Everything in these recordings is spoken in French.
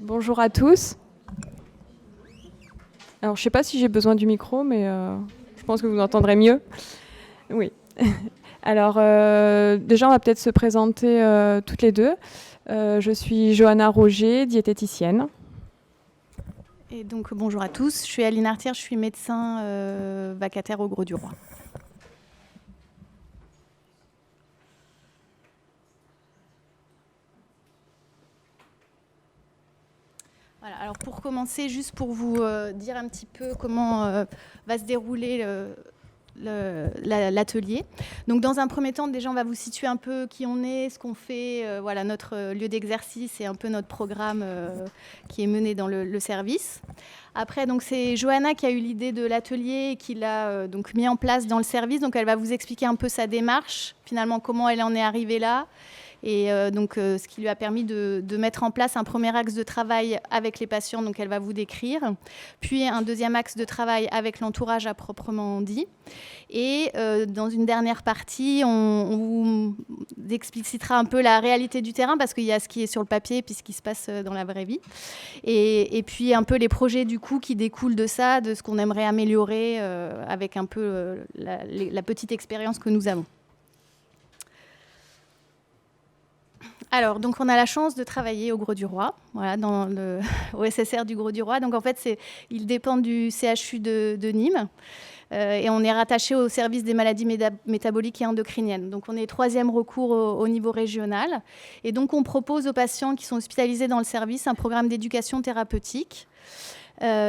Bonjour à tous. Alors, je ne sais pas si j'ai besoin du micro, mais je pense que vous entendrez mieux. Oui. Alors, déjà, on va peut-être se présenter toutes les deux. Je suis Johanna Roger, diététicienne. Et donc, bonjour à tous. Je suis Aline Artière, je suis médecin vacataire au Grau du Roi. Voilà, alors pour commencer, juste pour vous dire un petit peu comment va se dérouler l'atelier. Donc dans un premier temps, déjà on va vous situer un peu qui on est, ce qu'on fait, voilà, notre lieu d'exercice et un peu notre programme qui est mené dans le service. Après, donc c'est Johanna qui a eu l'idée de l'atelier et qui l'a donc mis en place dans le service. Donc elle va vous expliquer un peu sa démarche, finalement comment elle en est arrivée là. Et ce qui lui a permis de mettre en place un premier axe de travail avec les patients, donc elle va vous décrire, puis un deuxième axe de travail avec l'entourage à proprement dit. Et dans une dernière partie, on vous explicitera un peu la réalité du terrain, parce qu'il y a ce qui est sur le papier et puis ce qui se passe dans la vraie vie. Et puis un peu les projets du coup qui découlent de ça, de ce qu'on aimerait améliorer avec un peu la petite expérience que nous avons. Alors, donc on a la chance de travailler au Grau du Roi, voilà, au SSR du Grau du Roi. Donc en fait, il dépend du CHU de Nîmes et on est rattaché au service des maladies métaboliques et endocriniennes. Donc on est 3e recours au niveau régional. Et donc on propose aux patients qui sont hospitalisés dans le service un programme d'éducation thérapeutique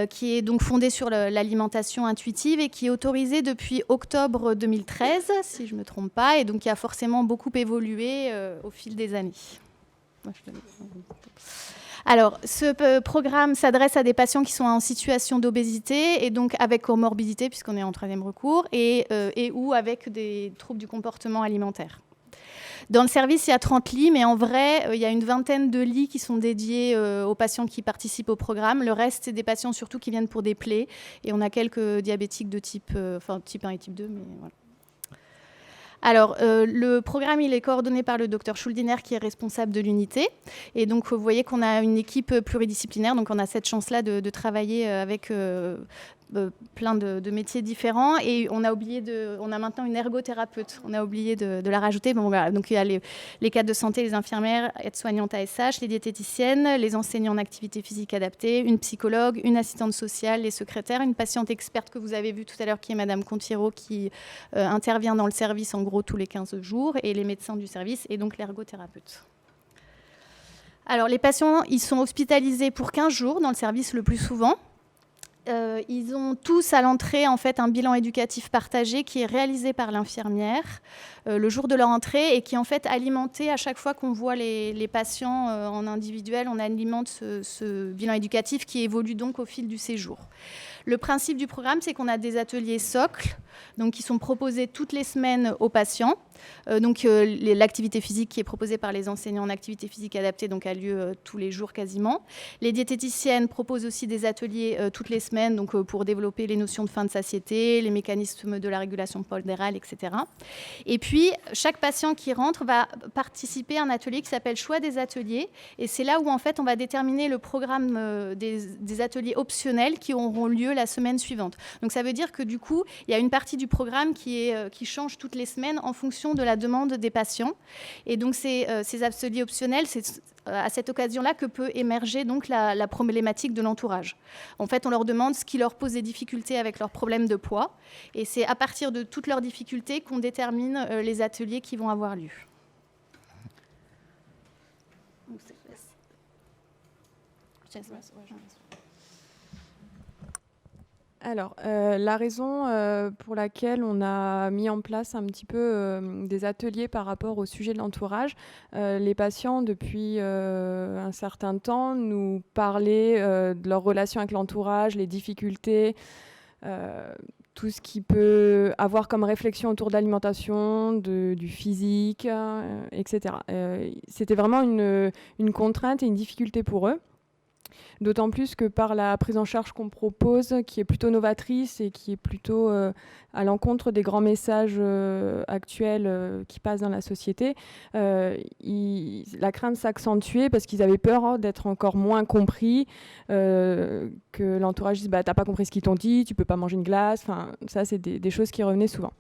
qui est donc fondé sur l'alimentation intuitive et qui est autorisé depuis octobre 2013, si je ne me trompe pas, et donc qui a forcément beaucoup évolué au fil des années. Alors, ce programme s'adresse à des patients qui sont en situation d'obésité et donc avec comorbidité, puisqu'on est en 3e recours, et ou avec des troubles du comportement alimentaire. Dans le service, il y a 30 lits, mais en vrai, il y a une vingtaine de lits qui sont dédiés aux patients qui participent au programme. Le reste, c'est des patients surtout qui viennent pour des plaies. Et on a quelques diabétiques de type 1 et type 2, mais voilà. Alors, le programme, il est coordonné par le docteur Schuldiner, qui est responsable de l'unité. Et donc, vous voyez qu'on a une équipe pluridisciplinaire. Donc, on a cette chance-là de travailler avec plein de métiers différents. Et on a maintenant une ergothérapeute. On a oublié de la rajouter. Bon, voilà. Donc, il y a les cadres de santé, les infirmières, aides-soignantes ASH, les diététiciennes, les enseignants en activité physique adaptée, une psychologue, une assistante sociale, les secrétaires, une patiente experte que vous avez vue tout à l'heure, qui est Madame Contiro, qui intervient dans le service en gros tous les 15 jours, et les médecins du service, et donc l'ergothérapeute. Alors, les patients, ils sont hospitalisés pour 15 jours dans le service le plus souvent. Ils ont tous à l'entrée en fait un bilan éducatif partagé qui est réalisé par l'infirmière le jour de leur entrée et qui est en fait alimenté à chaque fois qu'on voit les patients en individuel. On alimente ce bilan éducatif qui évolue donc au fil du séjour. Le principe du programme, c'est qu'on a des ateliers socles, donc qui sont proposés toutes les semaines aux patients. L'activité physique qui est proposée par les enseignants en activité physique adaptée donc a lieu tous les jours quasiment. Les diététiciennes proposent aussi des ateliers toutes les semaines donc, pour développer les notions de faim de satiété, les mécanismes de la régulation pondérale, etc. Et puis, chaque patient qui rentre va participer à un atelier qui s'appelle Choix des ateliers. Et c'est là où, en fait, on va déterminer le programme des ateliers optionnels qui auront lieu la semaine suivante. Donc, ça veut dire que, du coup, il y a une partie du programme qui change toutes les semaines en fonction de la demande des patients. Et donc, ces ateliers optionnels, c'est à cette occasion-là que peut émerger donc la problématique de l'entourage. En fait, on leur demande ce qui leur pose des difficultés avec leurs problèmes de poids. Et c'est à partir de toutes leurs difficultés qu'on détermine les ateliers qui vont avoir lieu. Alors, la raison pour laquelle on a mis en place un petit peu des ateliers par rapport au sujet de l'entourage, les patients, depuis un certain temps, nous parlaient de leur relation avec l'entourage, les difficultés, tout ce qui peut avoir comme réflexion autour de l'alimentation, du physique, etc. C'était vraiment une contrainte et une difficulté pour eux. D'autant plus que par la prise en charge qu'on propose, qui est plutôt novatrice et qui est plutôt à l'encontre des grands messages actuels qui passent dans la société, la crainte s'accentuait parce qu'ils avaient peur d'être encore moins compris, que l'entourage dise t'as pas compris ce qu'ils t'ont dit, tu peux pas manger une glace. Enfin, ça, c'est des choses qui revenaient souvent.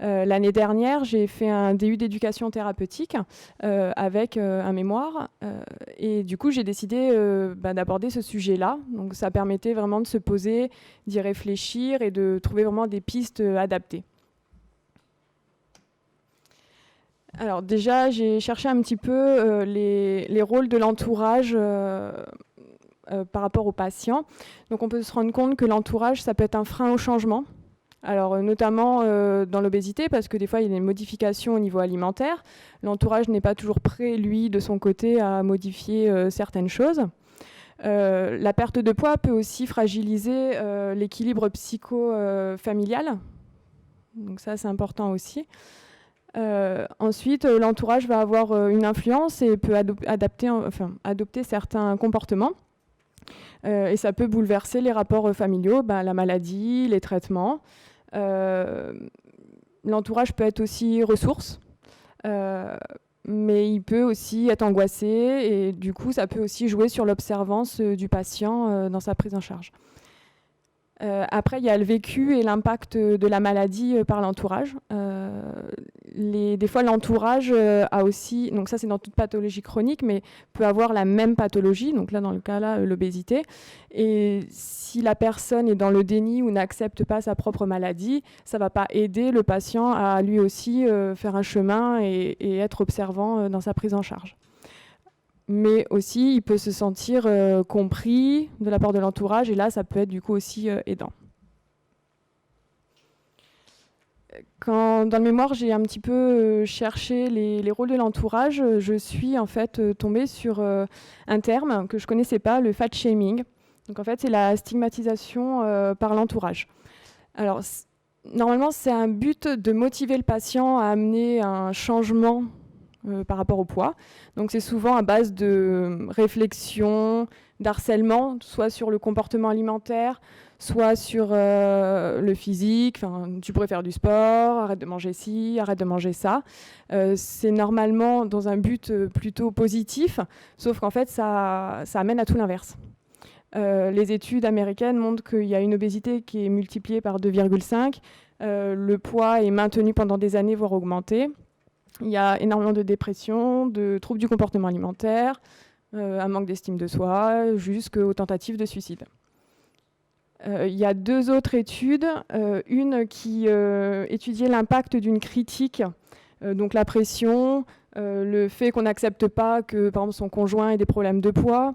L'année dernière, j'ai fait un DU d'éducation thérapeutique avec un mémoire et du coup, j'ai décidé d'aborder ce sujet-là. Donc, ça permettait vraiment de se poser, d'y réfléchir et de trouver vraiment des pistes adaptées. Alors déjà, j'ai cherché un petit peu les rôles de l'entourage par rapport aux patients. Donc, on peut se rendre compte que l'entourage, ça peut être un frein au changement. Alors notamment dans l'obésité, parce que des fois il y a des modifications au niveau alimentaire. L'entourage n'est pas toujours prêt, lui, de son côté, à modifier certaines choses. La perte de poids peut aussi fragiliser l'équilibre psycho-familial. Donc ça, c'est important aussi. Ensuite, l'entourage va avoir une influence et peut adopter certains comportements. Et ça peut bouleverser les rapports familiaux, la maladie, les traitements. L'entourage peut être aussi ressource, mais il peut aussi être angoissé et du coup ça peut aussi jouer sur l'observance du patient dans sa prise en charge. Après, il y a le vécu et l'impact de la maladie par l'entourage. Des fois, l'entourage a aussi, donc ça c'est dans toute pathologie chronique, mais peut avoir la même pathologie, donc là dans le cas là, l'obésité. Et si la personne est dans le déni ou n'accepte pas sa propre maladie, ça ne va pas aider le patient à lui aussi faire un chemin et être observant dans sa prise en charge. Mais aussi, il peut se sentir compris de la part de l'entourage, et là, ça peut être du coup aussi aidant. Dans le mémoire, j'ai un petit peu cherché les rôles de l'entourage, je suis en fait tombée sur un terme que je ne connaissais pas, le fat shaming. Donc en fait, c'est la stigmatisation par l'entourage. Alors, normalement, c'est un but de motiver le patient à amener un changement par rapport au poids. Donc c'est souvent à base de réflexion, d'harcèlement, soit sur le comportement alimentaire, soit sur le physique. Enfin, tu pourrais faire du sport, arrête de manger ci, arrête de manger ça. C'est normalement dans un but plutôt positif, sauf qu'en fait ça amène à tout l'inverse. Les études américaines montrent qu'il y a une obésité qui est multipliée par 2,5. Le poids est maintenu pendant des années, voire augmenté. Il y a énormément de dépression, de troubles du comportement alimentaire, un manque d'estime de soi, jusqu'aux tentatives de suicide. Il y a 2 autres études, une qui étudiait l'impact d'une critique, donc la pression, le fait qu'on n'accepte pas que par exemple, son conjoint ait des problèmes de poids,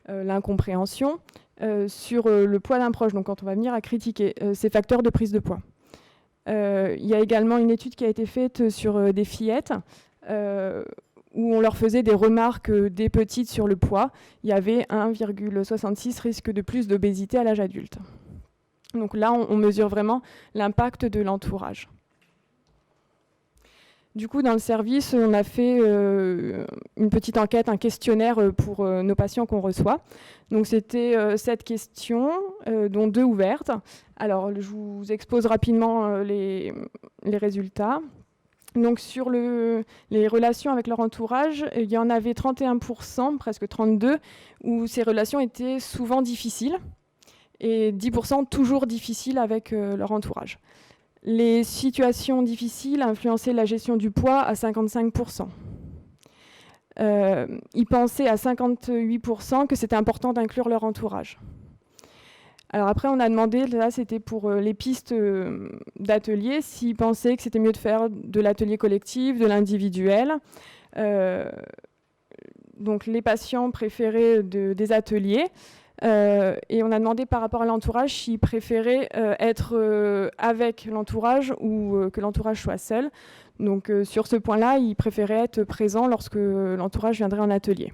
l'incompréhension, sur le poids d'un proche, donc quand on va venir à critiquer ces facteurs de prise de poids. Il y a également une étude qui a été faite sur des fillettes où on leur faisait des remarques des petites sur le poids. Il y avait 1,66 risque de plus d'obésité à l'âge adulte. Donc là, on mesure vraiment l'impact de l'entourage. Du coup, dans le service, on a fait une petite enquête, un questionnaire pour nos patients qu'on reçoit. Donc c'était 7 questions, dont 2 ouvertes. Alors, je vous expose rapidement les résultats. Donc sur les relations avec leur entourage, il y en avait 31%, presque 32%, où ces relations étaient souvent difficiles, et 10% toujours difficiles avec leur entourage. Les situations difficiles influençaient la gestion du poids à 55%. Ils pensaient à 58% que c'était important d'inclure leur entourage. Alors après, on a demandé, là c'était pour les pistes d'atelier, s'ils pensaient que c'était mieux de faire de l'atelier collectif, de l'individuel. Donc les patients préféraient des ateliers. Et on a demandé par rapport à l'entourage s'ils préféraient être avec l'entourage ou que l'entourage soit seul. Donc sur ce point-là, ils préféraient être présents lorsque l'entourage viendrait en atelier.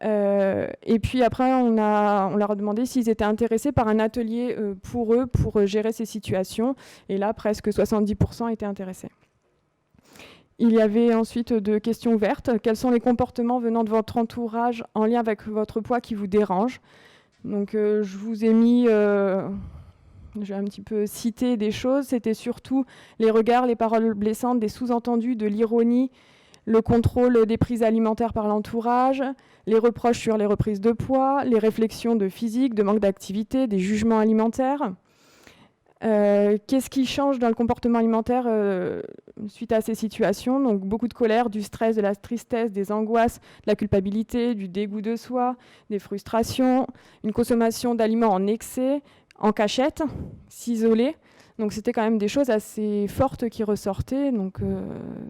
Et puis après, on leur a demandé s'ils étaient intéressés par un atelier pour eux, pour gérer ces situations. Et là, presque 70% étaient intéressés. Il y avait ensuite de questions ouvertes. Quels sont les comportements venant de votre entourage en lien avec votre poids qui vous dérangent? Donc je vous ai mis, j'ai un petit peu cité des choses. C'était surtout les regards, les paroles blessantes, des sous-entendus, de l'ironie, le contrôle des prises alimentaires par l'entourage, les reproches sur les reprises de poids, les réflexions de physique, de manque d'activité, des jugements alimentaires. Qu'est-ce qui change dans le comportement alimentaire suite à ces situations? Donc beaucoup de colère, du stress, de la tristesse, des angoisses, de la culpabilité, du dégoût de soi, des frustrations, une consommation d'aliments en excès, en cachette, s'isoler. Donc c'était quand même des choses assez fortes qui ressortaient. Donc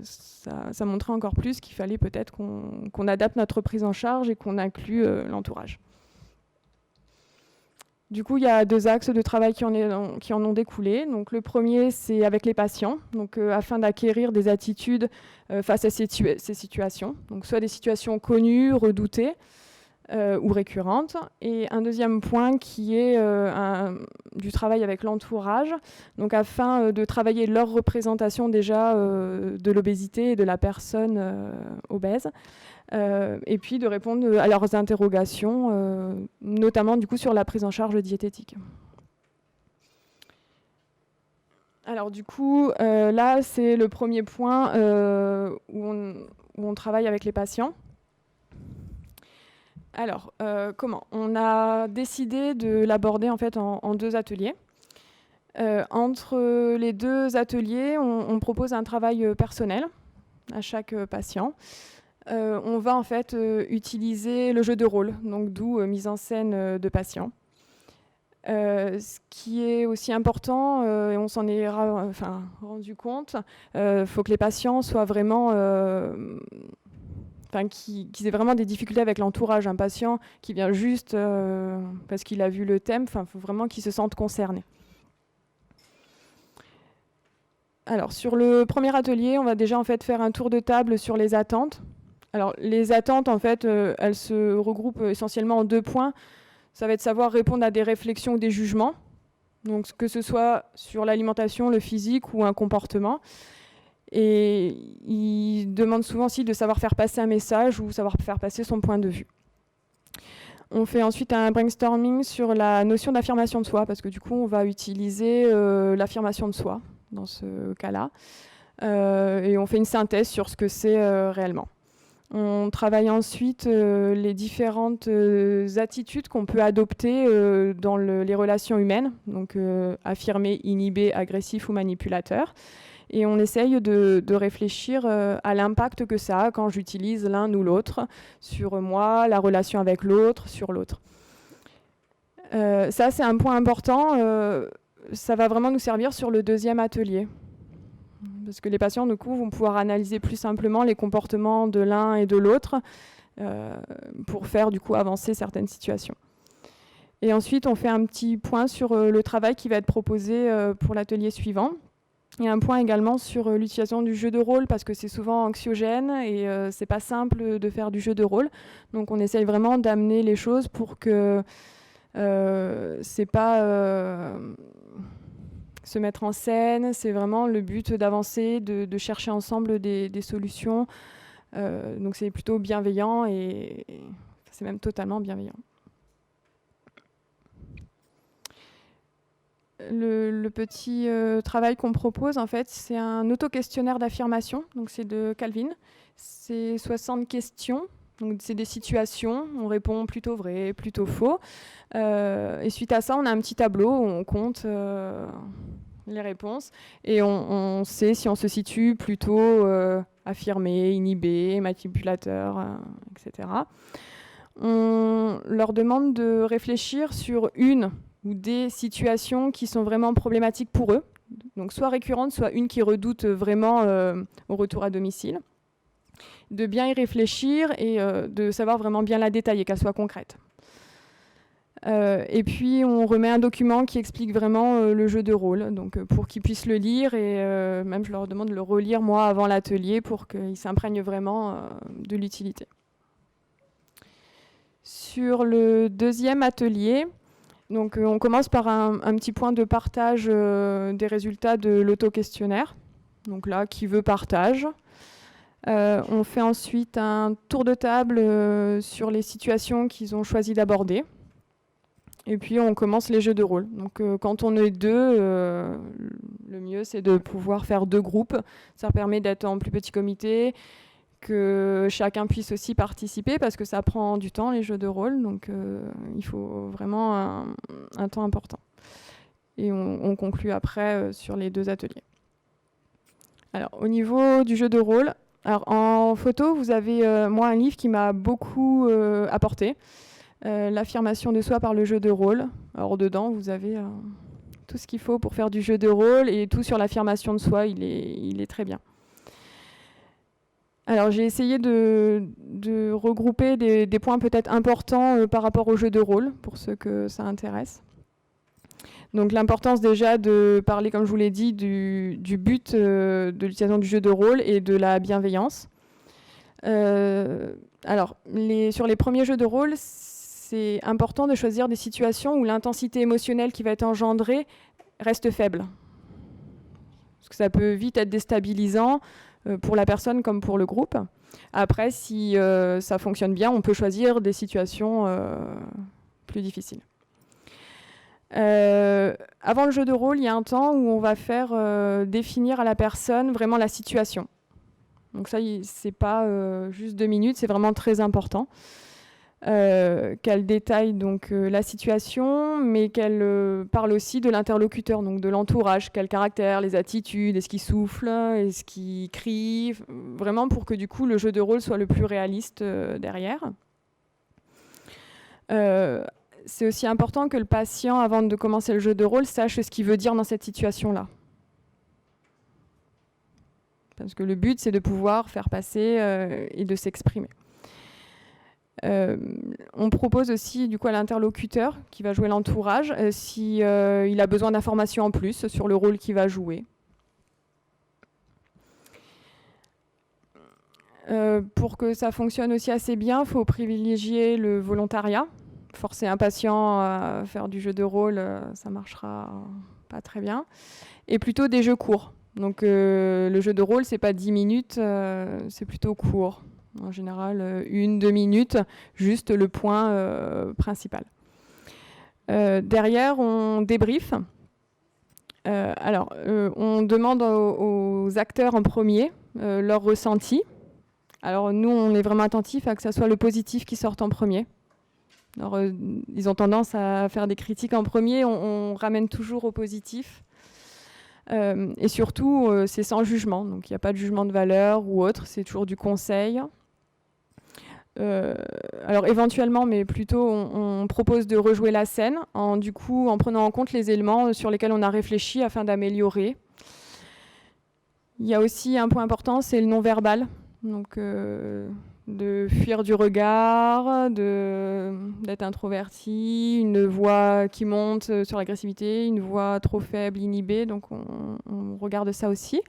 ça montrait encore plus qu'il fallait peut-être qu'on adapte notre prise en charge et qu'on inclue l'entourage. Du coup, il y a 2 axes de travail qui en ont découlé. Donc, le premier, c'est avec les patients, donc, afin d'acquérir des attitudes face à ces situations. Donc, soit des situations connues, redoutées ou récurrentes. Et un deuxième point qui est du travail avec l'entourage, donc afin de travailler leur représentation déjà de l'obésité et de la personne obèse. Et puis de répondre à leurs interrogations, notamment du coup sur la prise en charge diététique. Alors du coup, là c'est le premier point où on travaille avec les patients. Alors, comment? On a décidé de l'aborder en fait en 2 ateliers. Entre les 2 ateliers, on propose un travail personnel à chaque patient. On va en fait utiliser le jeu de rôle, donc d'où mise en scène de patients. Ce qui est aussi important, et on s'en est rendu compte, faut que les patients soient vraiment, qu'ils aient vraiment des difficultés avec l'entourage. Un patient qui vient juste parce qu'il a vu le thème, faut vraiment qu'il se sente concerné. Alors sur le premier atelier, on va déjà en fait faire un tour de table sur les attentes. Alors, les attentes, en fait, elles se regroupent essentiellement en 2 points. Ça va être savoir répondre à des réflexions ou des jugements, donc que ce soit sur l'alimentation, le physique ou un comportement. Et ils demandent souvent aussi de savoir faire passer un message ou savoir faire passer son point de vue. On fait ensuite un brainstorming sur la notion d'affirmation de soi, parce que du coup, on va utiliser l'affirmation de soi dans ce cas-là. Et on fait une synthèse sur ce que c'est réellement. On travaille ensuite les différentes attitudes qu'on peut adopter dans les relations humaines, donc affirmé, inhibé, agressif ou manipulateur. Et on essaye de réfléchir à l'impact que ça a quand j'utilise l'un ou l'autre sur moi, la relation avec l'autre, sur l'autre. Ça, c'est un point important. Ça va vraiment nous servir sur le 2e atelier. Parce que les patients, du coup, vont pouvoir analyser plus simplement les comportements de l'un et de l'autre pour faire, du coup, avancer certaines situations. Et ensuite, on fait un petit point sur le travail qui va être proposé pour l'atelier suivant. Et un point également sur l'utilisation du jeu de rôle, parce que c'est souvent anxiogène et c'est pas simple de faire du jeu de rôle. Donc, on essaye vraiment d'amener les choses pour que c'est pas... se mettre en scène, c'est vraiment le but d'avancer, de chercher ensemble des solutions. Donc c'est plutôt bienveillant et c'est même totalement bienveillant. Le petit travail qu'on propose, en fait, c'est un auto-questionnaire d'affirmation. Donc c'est de Calvin. C'est 60 questions. Donc c'est des situations. On répond plutôt vrai, plutôt faux. Et suite à ça, on a un petit tableau où on compte les réponses et on sait si on se situe plutôt affirmé, inhibé, manipulateur, etc. On leur demande de réfléchir sur une ou des situations qui sont vraiment problématiques pour eux, donc soit récurrentes, soit une qui redoute vraiment au retour à domicile, de bien y réfléchir et de savoir vraiment bien la détailler, qu'elle soit concrète. Et puis on remet un document qui explique vraiment le jeu de rôle, donc pour qu'ils puissent le lire et même je leur demande de le relire moi avant l'atelier pour qu'ils s'imprègnent vraiment de l'utilité. Sur le 2e atelier, donc on commence par un petit point de partage des résultats de l'auto-questionnaire. Donc là, qui veut partage. On fait ensuite un tour de table sur les situations qu'ils ont choisi d'aborder. Et puis on commence les jeux de rôle. Donc quand on est deux, le mieux c'est de pouvoir faire 2 groupes. Ça permet d'être en plus petit comité, que chacun puisse aussi participer parce que ça prend du temps les jeux de rôle. Donc il faut vraiment un temps important. Et on conclut après sur les 2 ateliers. Alors au niveau du jeu de rôle, alors en photo vous avez moi un livre qui m'a beaucoup apporté. L'affirmation de soi par le jeu de rôle. Alors dedans, vous avez tout ce qu'il faut pour faire du jeu de rôle et tout sur l'affirmation de soi, il est très bien. Alors j'ai essayé de regrouper des points peut-être importants par rapport au jeu de rôle, pour ceux que ça intéresse. Donc l'importance déjà de parler, comme je vous l'ai dit, du but de l'utilisation du jeu de rôle et de la bienveillance. Alors, sur les premiers jeux de rôle, c'est important de choisir des situations où l'intensité émotionnelle qui va être engendrée reste faible. Parce que ça peut vite être déstabilisant pour la personne comme pour le groupe. Après, si ça fonctionne bien, on peut choisir des situations plus difficiles. Avant le jeu de rôle, il y a un temps où on va faire définir à la personne vraiment la situation. Donc ça, c'est pas juste 2 minutes, c'est vraiment très important. Qu'elle détaille donc la situation, mais qu'elle parle aussi de l'interlocuteur, donc de l'entourage, quel caractère, les attitudes, est-ce qu'il souffle, est-ce qu'il crie, vraiment pour que du coup le jeu de rôle soit le plus réaliste derrière. C'est aussi important que le patient, avant de commencer le jeu de rôle, sache ce qu'il veut dire dans cette situation-là. Parce que le but, c'est de pouvoir faire passer et de s'exprimer. On propose aussi du coup à l'interlocuteur qui va jouer l'entourage si il a besoin d'informations en plus sur le rôle qu'il va jouer. Pour que ça fonctionne aussi assez bien, il faut privilégier le volontariat. Forcer un patient à faire du jeu de rôle, ça ne marchera pas très bien. Et plutôt des jeux courts. Donc le jeu de rôle, c'est pas 10 minutes, c'est plutôt court. En général, 1-2 minutes, juste le point principal. Derrière, on débriefe. On demande aux acteurs en premier leur ressenti. Alors nous, on est vraiment attentifs à que ça soit le positif qui sorte en premier. Alors, ils ont tendance à faire des critiques en premier, on ramène toujours au positif. Et surtout, c'est sans jugement, donc il n'y a pas de jugement de valeur ou autre, c'est toujours du conseil. Alors éventuellement, mais plutôt, on propose de rejouer la scène en prenant en compte les éléments sur lesquels on a réfléchi afin d'améliorer. Il y a aussi un point important, c'est le non-verbal. Donc de fuir du regard, d'être introverti, une voix qui monte sur l'agressivité, une voix trop faible, inhibée. Donc on regarde ça aussi.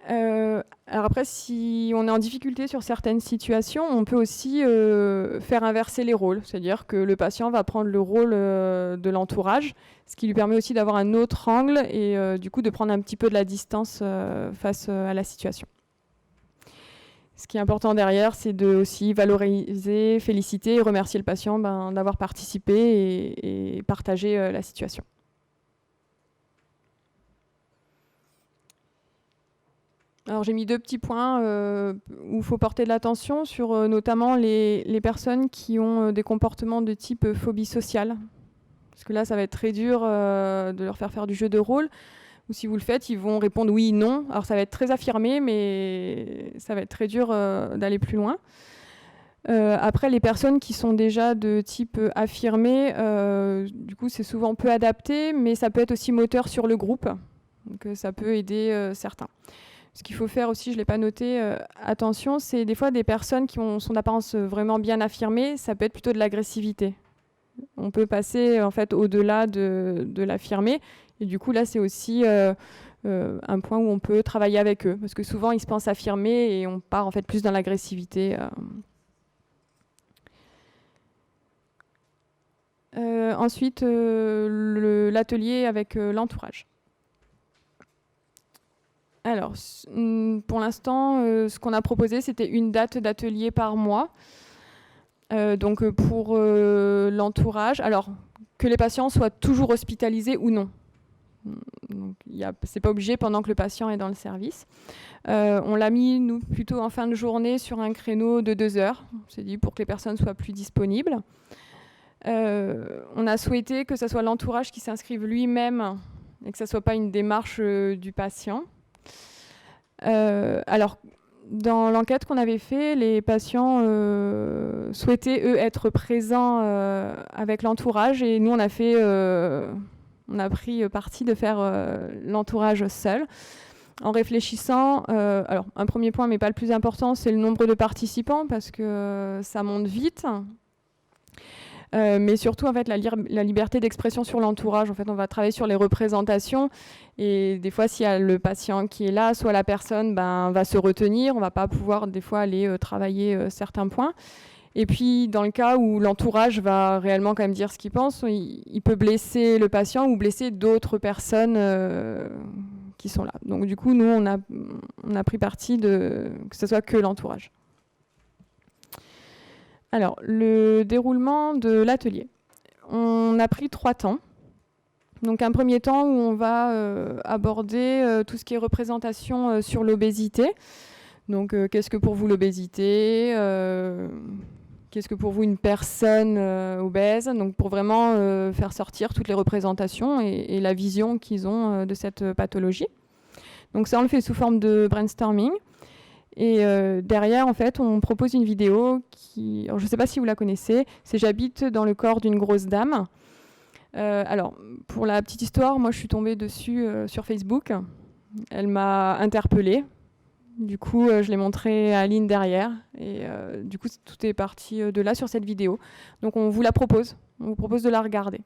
Alors après, si on est en difficulté sur certaines situations, on peut aussi faire inverser les rôles. C'est-à-dire que le patient va prendre le rôle de l'entourage, ce qui lui permet aussi d'avoir un autre angle et du coup de prendre un petit peu de la distance face à la situation. Ce qui est important derrière, c'est de aussi valoriser, féliciter et remercier le patient d'avoir participé et partagé la situation. Alors j'ai mis 2 petits points où il faut porter de l'attention sur notamment les personnes qui ont des comportements de type phobie sociale. Parce que là, ça va être très dur de leur faire du jeu de rôle. Ou si vous le faites, ils vont répondre oui, non. Alors ça va être très affirmé, mais ça va être très dur d'aller plus loin. Après, les personnes qui sont déjà de type affirmé, du coup, c'est souvent peu adapté, mais ça peut être aussi moteur sur le groupe. Donc ça peut aider certains. Ce qu'il faut faire aussi, je ne l'ai pas noté, attention, c'est des fois des personnes qui ont son apparence vraiment bien affirmée, ça peut être plutôt de l'agressivité. On peut passer en fait au-delà de l'affirmé. Et du coup, là, c'est aussi un point où on peut travailler avec eux. Parce que souvent, ils se pensent affirmés et on part en fait plus dans l'agressivité. Ensuite, l'atelier avec l'entourage. Alors, pour l'instant, ce qu'on a proposé, c'était une date d'atelier par mois. Donc pour l'entourage, alors que les patients soient toujours hospitalisés ou non. C'est pas obligé pendant que le patient est dans le service. On l'a mis, nous, plutôt en fin de journée sur un créneau de 2 heures. On s'est dit pour que les personnes soient plus disponibles. On a souhaité que ce soit l'entourage qui s'inscrive lui-même et que ce ne soit pas une démarche du patient. Alors, dans l'enquête qu'on avait fait, les patients souhaitaient, eux, être présents avec l'entourage et nous, on a pris parti de faire l'entourage seul. En réfléchissant, alors un premier point, mais pas le plus important, c'est le nombre de participants parce que ça monte vite. Mais surtout, en fait, la liberté d'expression sur l'entourage. En fait, on va travailler sur les représentations. Et des fois, s'il y a le patient qui est là, soit la personne va se retenir. On ne va pas pouvoir, des fois, aller travailler certains points. Et puis, dans le cas où l'entourage va réellement quand même dire ce qu'il pense, il peut blesser le patient ou blesser d'autres personnes qui sont là. Donc, du coup, nous, on a pris parti que ce soit que l'entourage. Alors, le déroulement de l'atelier. On a pris 3 temps. Donc, un premier temps où on va aborder tout ce qui est représentation sur l'obésité. Donc, qu'est-ce que pour vous l'obésité ? Qu'est-ce que pour vous une personne obèse ? Donc, pour vraiment faire sortir toutes les représentations et la vision qu'ils ont de cette pathologie. Donc, ça, on le fait sous forme de brainstorming. Et derrière, en fait, on propose une vidéo qui... Alors, je ne sais pas si vous la connaissez. C'est « J'habite dans le corps d'une grosse dame ». Alors, pour la petite histoire, moi, je suis tombée dessus sur Facebook. Elle m'a interpellée. Du coup, je l'ai montré à Aline derrière. Et du coup, tout est parti de là sur cette vidéo. Donc, on vous la propose. On vous propose de la regarder.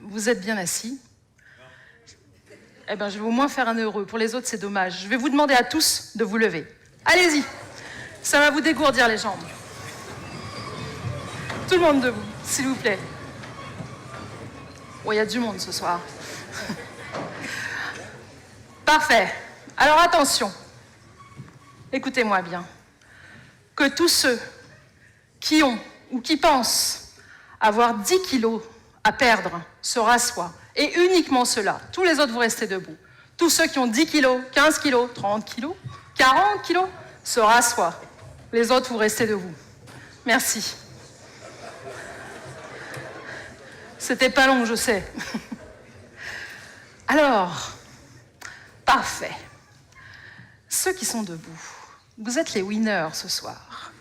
Vous êtes bien assis. Eh bien, je vais au moins faire un heureux. Pour les autres, c'est dommage. Je vais vous demander à tous de vous lever. Allez-y. Ça va vous dégourdir les jambes. Tout le monde debout, s'il vous plaît. Oh, il y a du monde ce soir. Parfait. Alors, attention. Écoutez-moi bien. Que tous ceux qui ont ou qui pensent avoir 10 kilos à perdre se rassoient. Et uniquement ceux-là. Tous les autres, vous restez debout. Tous ceux qui ont 10 kilos, 15 kilos, 30 kilos, 40 kilos, se rassoient. Les autres, vous restez debout. Merci. C'était pas long, je sais. Alors, parfait. Ceux qui sont debout, vous êtes les winners ce soir.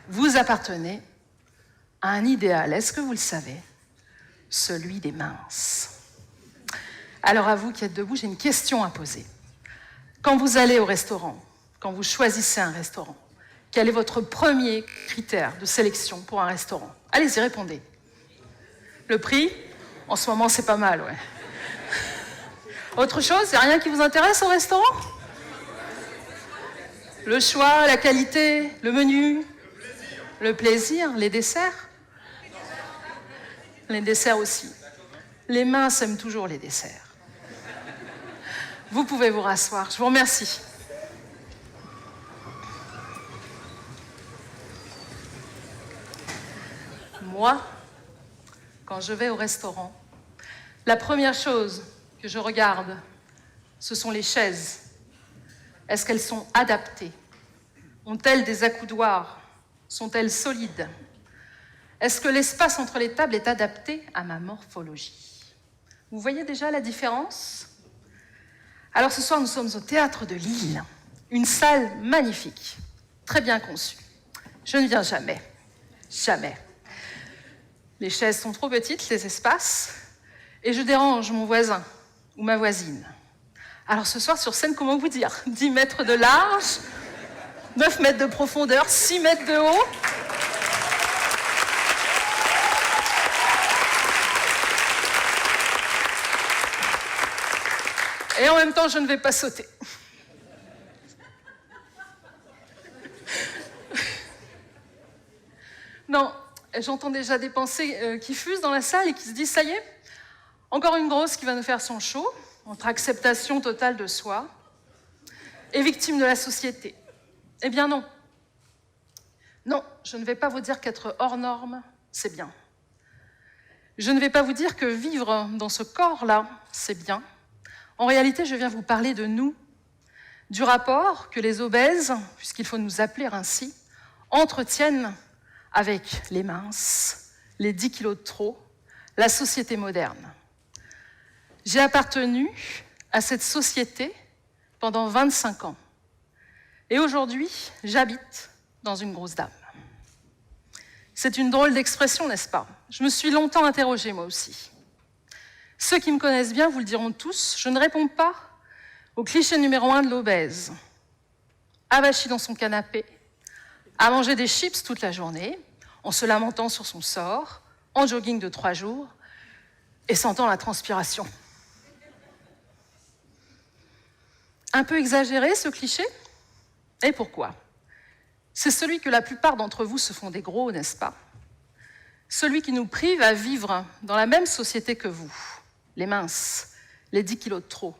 Vous appartenez à un idéal, est-ce que vous le savez ? Celui des minces. Alors à vous qui êtes debout, j'ai une question à poser. Quand vous allez au restaurant, quand vous choisissez un restaurant, quel est votre premier critère de sélection pour un restaurant ? Allez-y, répondez. Le prix ? En ce moment, c'est pas mal, ouais. Autre chose ? Il n'y a rien qui vous intéresse au restaurant ? Le choix, la qualité, le menu ? Le plaisir, les desserts ? Les desserts aussi. Les minces aiment toujours les desserts. Vous pouvez vous rasseoir. Je vous remercie. Moi, quand je vais au restaurant, la première chose que je regarde, ce sont les chaises. Est-ce qu'elles sont adaptées ? Ont-elles des accoudoirs ? Sont-elles solides ? Est-ce que l'espace entre les tables est adapté à ma morphologie ? Vous voyez déjà la différence ? Alors ce soir, nous sommes au Théâtre de Lille, une salle magnifique, très bien conçue. Je ne viens jamais. Jamais. Les chaises sont trop petites, les espaces, et je dérange mon voisin ou ma voisine. Alors ce soir sur scène, comment vous dire? 10 mètres de large, 9 mètres de profondeur, 6 mètres de haut. Et en même temps, je ne vais pas sauter. Non, j'entends déjà des pensées qui fusent dans la salle et qui se disent « ça y est, encore une grosse qui va nous faire son show, entre acceptation totale de soi et victime de la société. » Eh bien non. Non, je ne vais pas vous dire qu'être hors norme, c'est bien. Je ne vais pas vous dire que vivre dans ce corps-là, c'est bien. En réalité, je viens vous parler de nous, du rapport que les obèses, puisqu'il faut nous appeler ainsi, entretiennent avec les minces, les 10 kilos de trop, la société moderne. J'ai appartenu à cette société pendant 25 ans. Et aujourd'hui, j'habite dans une grosse dame. C'est une drôle d'expression, n'est-ce pas? Je me suis longtemps interrogée, moi aussi. Ceux qui me connaissent bien vous le diront tous, je ne réponds pas au cliché numéro 1 de l'obèse. Avachi dans son canapé, à manger des chips toute la journée, en se lamentant sur son sort, en jogging de 3 jours, et sentant la transpiration. Un peu exagéré, ce cliché? Et pourquoi? C'est celui que la plupart d'entre vous se font des gros, n'est-ce pas? Celui qui nous prive à vivre dans la même société que vous, les minces, les 10 kilos de trop.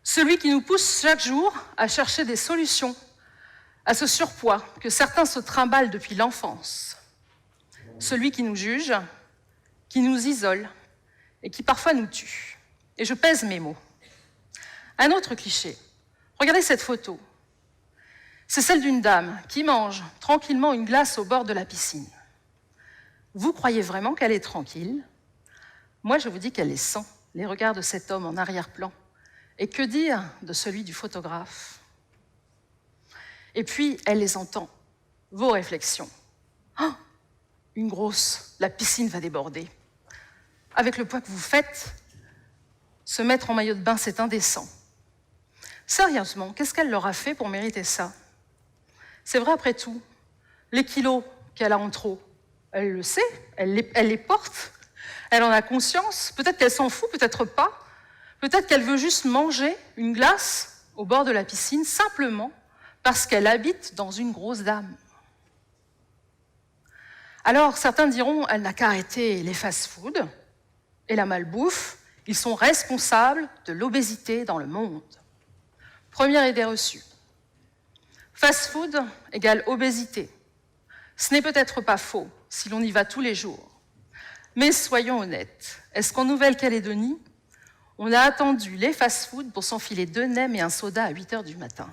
Celui qui nous pousse chaque jour à chercher des solutions à ce surpoids que certains se trimballent depuis l'enfance. Celui qui nous juge, qui nous isole et qui parfois nous tue. Et je pèse mes mots. Un autre cliché. Regardez cette photo. C'est celle d'une dame qui mange tranquillement une glace au bord de la piscine. Vous croyez vraiment qu'elle est tranquille? Moi, je vous dis qu'elle les sent, les regards de cet homme en arrière-plan. Et que dire de celui du photographe? Et puis, elle les entend, vos réflexions. Oh, une grosse, la piscine va déborder. Avec le poids que vous faites, se mettre en maillot de bain, c'est indécent. Sérieusement, qu'est-ce qu'elle leur a fait pour mériter ça? C'est vrai après tout, les kilos qu'elle a en trop, elle le sait, elle les porte, elle en a conscience, peut-être qu'elle s'en fout, peut-être pas, peut-être qu'elle veut juste manger une glace au bord de la piscine simplement parce qu'elle habite dans une grosse dame. Alors, certains diront, elle n'a qu'à arrêter les fast-foods et la malbouffe, ils sont responsables de l'obésité dans le monde. Première idée reçue. Fast-food égale obésité. Ce n'est peut-être pas faux si l'on y va tous les jours. Mais soyons honnêtes, est-ce qu'en Nouvelle-Calédonie, on a attendu les fast-foods pour s'enfiler 2 nems et un soda à 8 h du matin?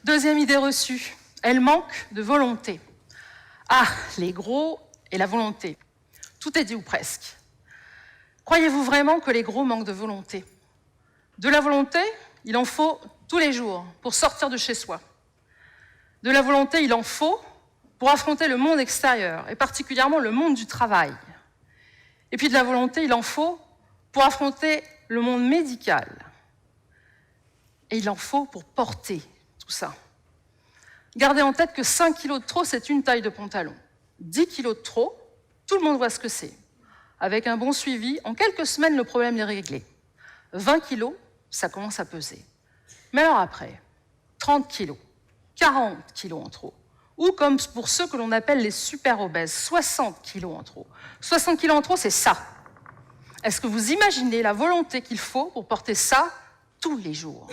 Deuxième idée reçue, elle manque de volonté. Ah, les gros et la volonté. Tout est dit ou presque. Croyez-vous vraiment que les gros manquent de volonté? De la volonté, il en faut tous les jours pour sortir de chez soi. De la volonté, il en faut pour affronter le monde extérieur, et particulièrement le monde du travail. Et puis de la volonté, il en faut pour affronter le monde médical. Et il en faut pour porter tout ça. Gardez en tête que 5 kilos de trop, c'est une taille de pantalon. 10 kilos de trop, tout le monde voit ce que c'est. Avec un bon suivi, en quelques semaines, le problème est réglé. 20 kilos, ça commence à peser. Mais alors après, 30 kilos, 40 kilos en trop, ou comme pour ceux que l'on appelle les super obèses, 60 kilos en trop. 60 kilos en trop, c'est ça. Est-ce que vous imaginez la volonté qu'il faut pour porter ça tous les jours?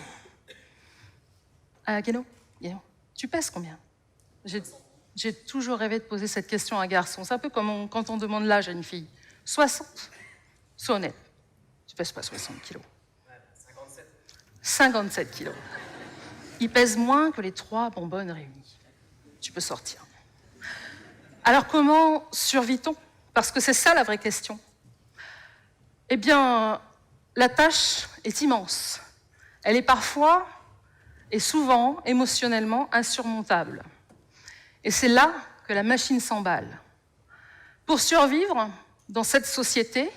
Guéno, tu pèses combien? J'ai toujours rêvé de poser cette question à un garçon. C'est un peu comme quand on demande l'âge à une fille. 60? Sois honnête. Tu pèses pas 60 kilos. 57 kilos. Il pèse moins que les 3 bonbonnes réunies. Tu peux sortir. Alors comment survit-on? Parce que c'est ça la vraie question. Eh bien, la tâche est immense. Elle est parfois et souvent émotionnellement insurmontable. Et c'est là que la machine s'emballe. Pour survivre dans cette société,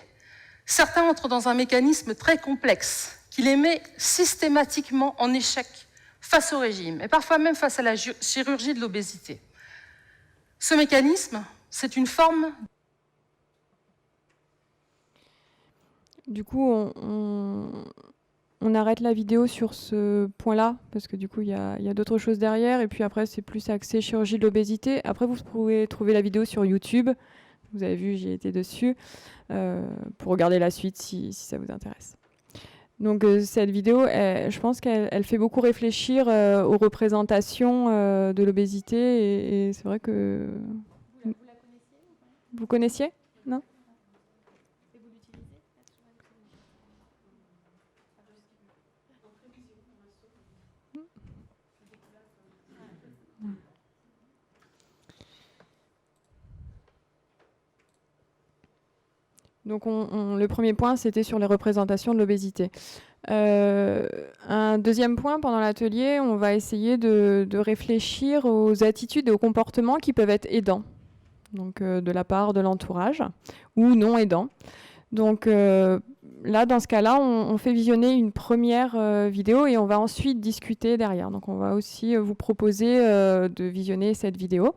certains entrent dans un mécanisme très complexe qui les met systématiquement en échec face au régime et parfois même face à la chirurgie de l'obésité. Ce mécanisme, c'est une forme... Du coup, on arrête la vidéo sur ce point-là, parce que du coup, il y a d'autres choses derrière, et puis après, c'est plus axé chirurgie de l'obésité. Après, vous pouvez trouver la vidéo sur YouTube. Vous avez vu, j'y étais dessus, pour regarder la suite si ça vous intéresse. Donc cette vidéo, je pense qu'elle fait beaucoup réfléchir aux représentations de l'obésité, et c'est vrai que... Vous connaissiez ? Non ? Donc le premier point, c'était sur les représentations de l'obésité. Un deuxième point, pendant l'atelier, on va essayer de réfléchir aux attitudes et aux comportements qui peuvent être aidants, donc de la part de l'entourage, ou non aidants. Donc là, dans ce cas-là, on fait visionner une première vidéo et on va ensuite discuter derrière. Donc on va aussi vous proposer de visionner cette vidéo.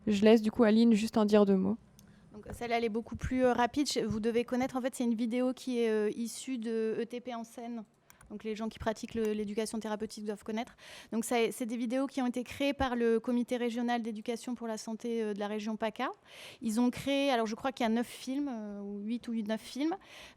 Je laisse du coup Aline juste en dire 2 mots. Celle-là, elle est beaucoup plus rapide. Vous devez connaître, en fait, c'est une vidéo qui est issue de ETP en scène. Donc les gens qui pratiquent l'éducation thérapeutique doivent connaître. Donc c'est des vidéos qui ont été créées par le comité régional d'éducation pour la santé de la région PACA. Ils ont créé, alors je crois qu'il y a 9 films, 8 ou 9 films,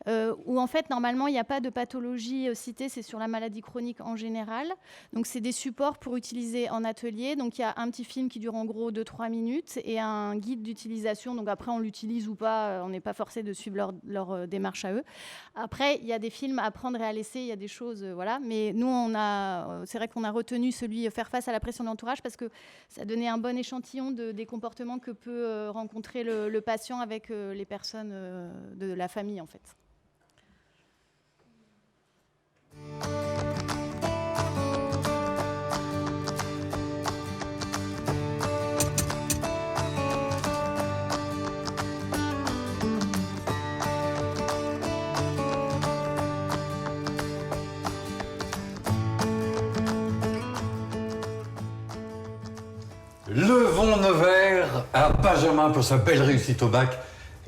où en fait normalement il n'y a pas de pathologie citée, c'est sur la maladie chronique en général. Donc c'est des supports pour utiliser en atelier. Donc il y a un petit film qui dure en gros 2-3 minutes et un guide d'utilisation. Donc après on l'utilise ou pas, on n'est pas forcé de suivre leur démarche à eux. Après il y a des films à prendre et à laisser, il y a des choses voilà, mais nous c'est vrai qu'on a retenu celui faire face à la pression de l'entourage parce que ça donnait un bon échantillon des comportements que peut rencontrer le patient avec les personnes de la famille en fait. Levons nos verres à Benjamin pour sa belle réussite au bac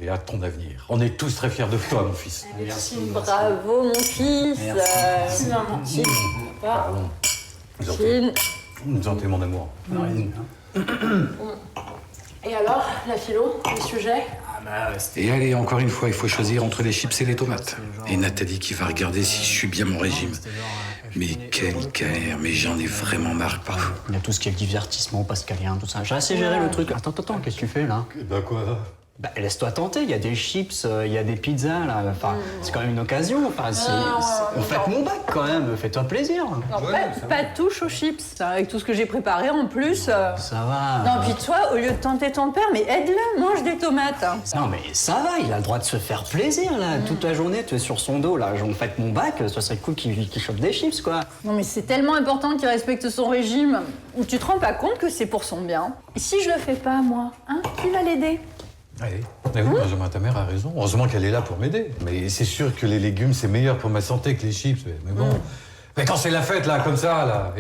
et à ton avenir. On est tous très fiers de toi, mon fils. Merci. Bravo, mon fils. Merci. Maman. Pardon. Vous en mon amour. Et alors, la philo, le sujet? Et allez, encore une fois, il faut choisir entre les chips et les tomates. Et Nathalie qui va regarder si je suis bien mon régime. Mais quelle galère, mais j'en ai vraiment marre parfois. Il y a tout ce qui est le divertissement pascalien, tout ça. J'ai assez géré le truc. Attends, qu'est-ce que tu fais là? Bah quoi? Bah laisse-toi tenter, il y a des chips, il y a des pizzas là. Enfin, c'est quand même une occasion. Enfin, on fête mon bac quand même, fais-toi plaisir. Non, pas de touche aux chips. Avec tout ce que j'ai préparé en plus. Ça va. Non, puis toi, au lieu de tenter ton père, mais aide-le, mange des tomates. Non, mais ça va, il a le droit de se faire plaisir là. Toute la journée, tu es sur son dos là. On fête mon bac, ça serait cool qu'il chope des chips quoi. Non, mais c'est tellement important qu'il respecte son régime. Tu te rends pas compte que c'est pour son bien? Et si je le fais pas, moi, hein, qui va l'aider? Allez. Mais oui, Benjamin, ta mère a raison. Heureusement qu'elle est là pour m'aider. Mais c'est sûr que les légumes, c'est meilleur pour ma santé que les chips. Mais bon. Mais quand c'est la fête, là, comme ça, là,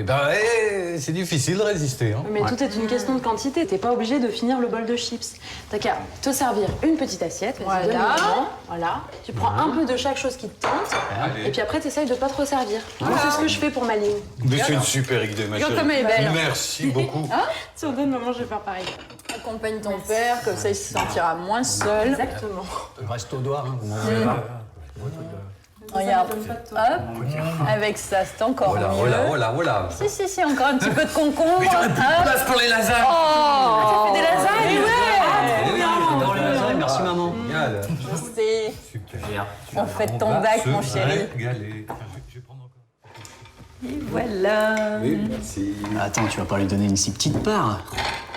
c'est difficile de résister. Hein. Mais tout est une question de quantité. T'es pas obligé de finir le bol de chips. T'as qu'à te servir une petite assiette. Voilà. Tu prends un peu de chaque chose qui te tente. Et puis après, t'essayes de pas trop servir. Moi, c'est ce que je fais pour ma ligne. Mais c'est une super idée, ma chérie. Comme elle est belle. Merci beaucoup. Si on donne, maman, je vais faire pareil. Accompagne ton père, comme ça il se sentira moins seul. Exactement. Reste au doigt, hein, vous m'avez pas. Regarde, hop, avec ça, c'est encore mieux. Voilà. Si, encore un petit peu de concombre. Mais t'aurais plus de place pour les lasagnes. Oh, Ça fait des lasagnes? J'adore les lasagnes, merci maman. Génial. C'est... Super. On fête ton bac, mon chéri. Je vais prendre encore. Et voilà. Oui, merci. Attends, tu vas pas lui donner une si petite part.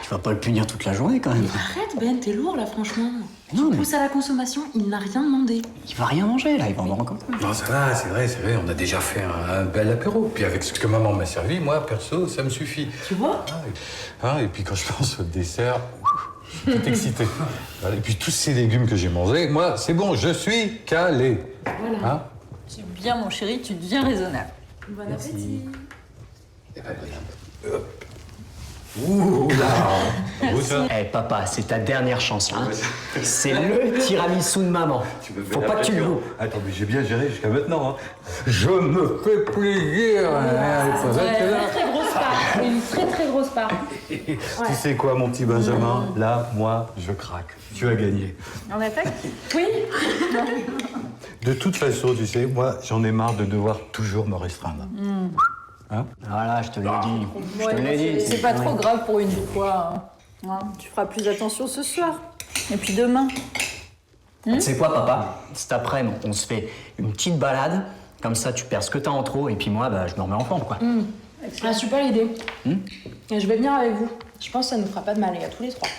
Tu vas pas le punir toute la journée quand même. Arrête, Ben, t'es lourd là, franchement. Non, mais Pousse à la consommation, il n'a rien demandé. il va rien manger, là, il va en avoir encore. Non, ça va, c'est vrai, on a déjà fait un bel apéro. Puis avec ce que maman m'a servi, moi, perso, ça me suffit. Tu vois? Et puis quand je pense au dessert, je suis tout excité. Voilà, et puis tous ces légumes que j'ai mangés, moi, c'est bon, je suis calé. Voilà. Hein? C'est bien, mon chéri, tu deviens raisonnable. Bon appétit. Eh ben, regarde. Hop. Ouh là. Beau, ça. Eh papa, c'est ta dernière chance, hein. C'est le tiramisu de maman. Faut pas que tu le loues. Attends, mais j'ai bien géré jusqu'à maintenant. Hein. Je me fais plaisir. Très grosse part. Une très grosse part. Tu sais quoi, mon petit Benjamin? Là, moi, je craque. Tu as gagné. En effet? Oui. De toute façon, tu sais, moi, j'en ai marre de devoir toujours me restreindre. Hein? Voilà, je te l'ai dit. Je te l'ai dit. C'est pas trop grave pour une fois. Hein. Tu feras plus attention ce soir. Et puis demain. Tu sais quoi, papa? Cet après-midi, on se fait une petite balade. Comme ça, tu perds ce que t'as en trop. Et puis moi, bah, je me remets en forme, quoi. Ah, super idée. Et je vais venir avec vous. Je pense que ça nous fera pas de mal, les gars, tous les trois.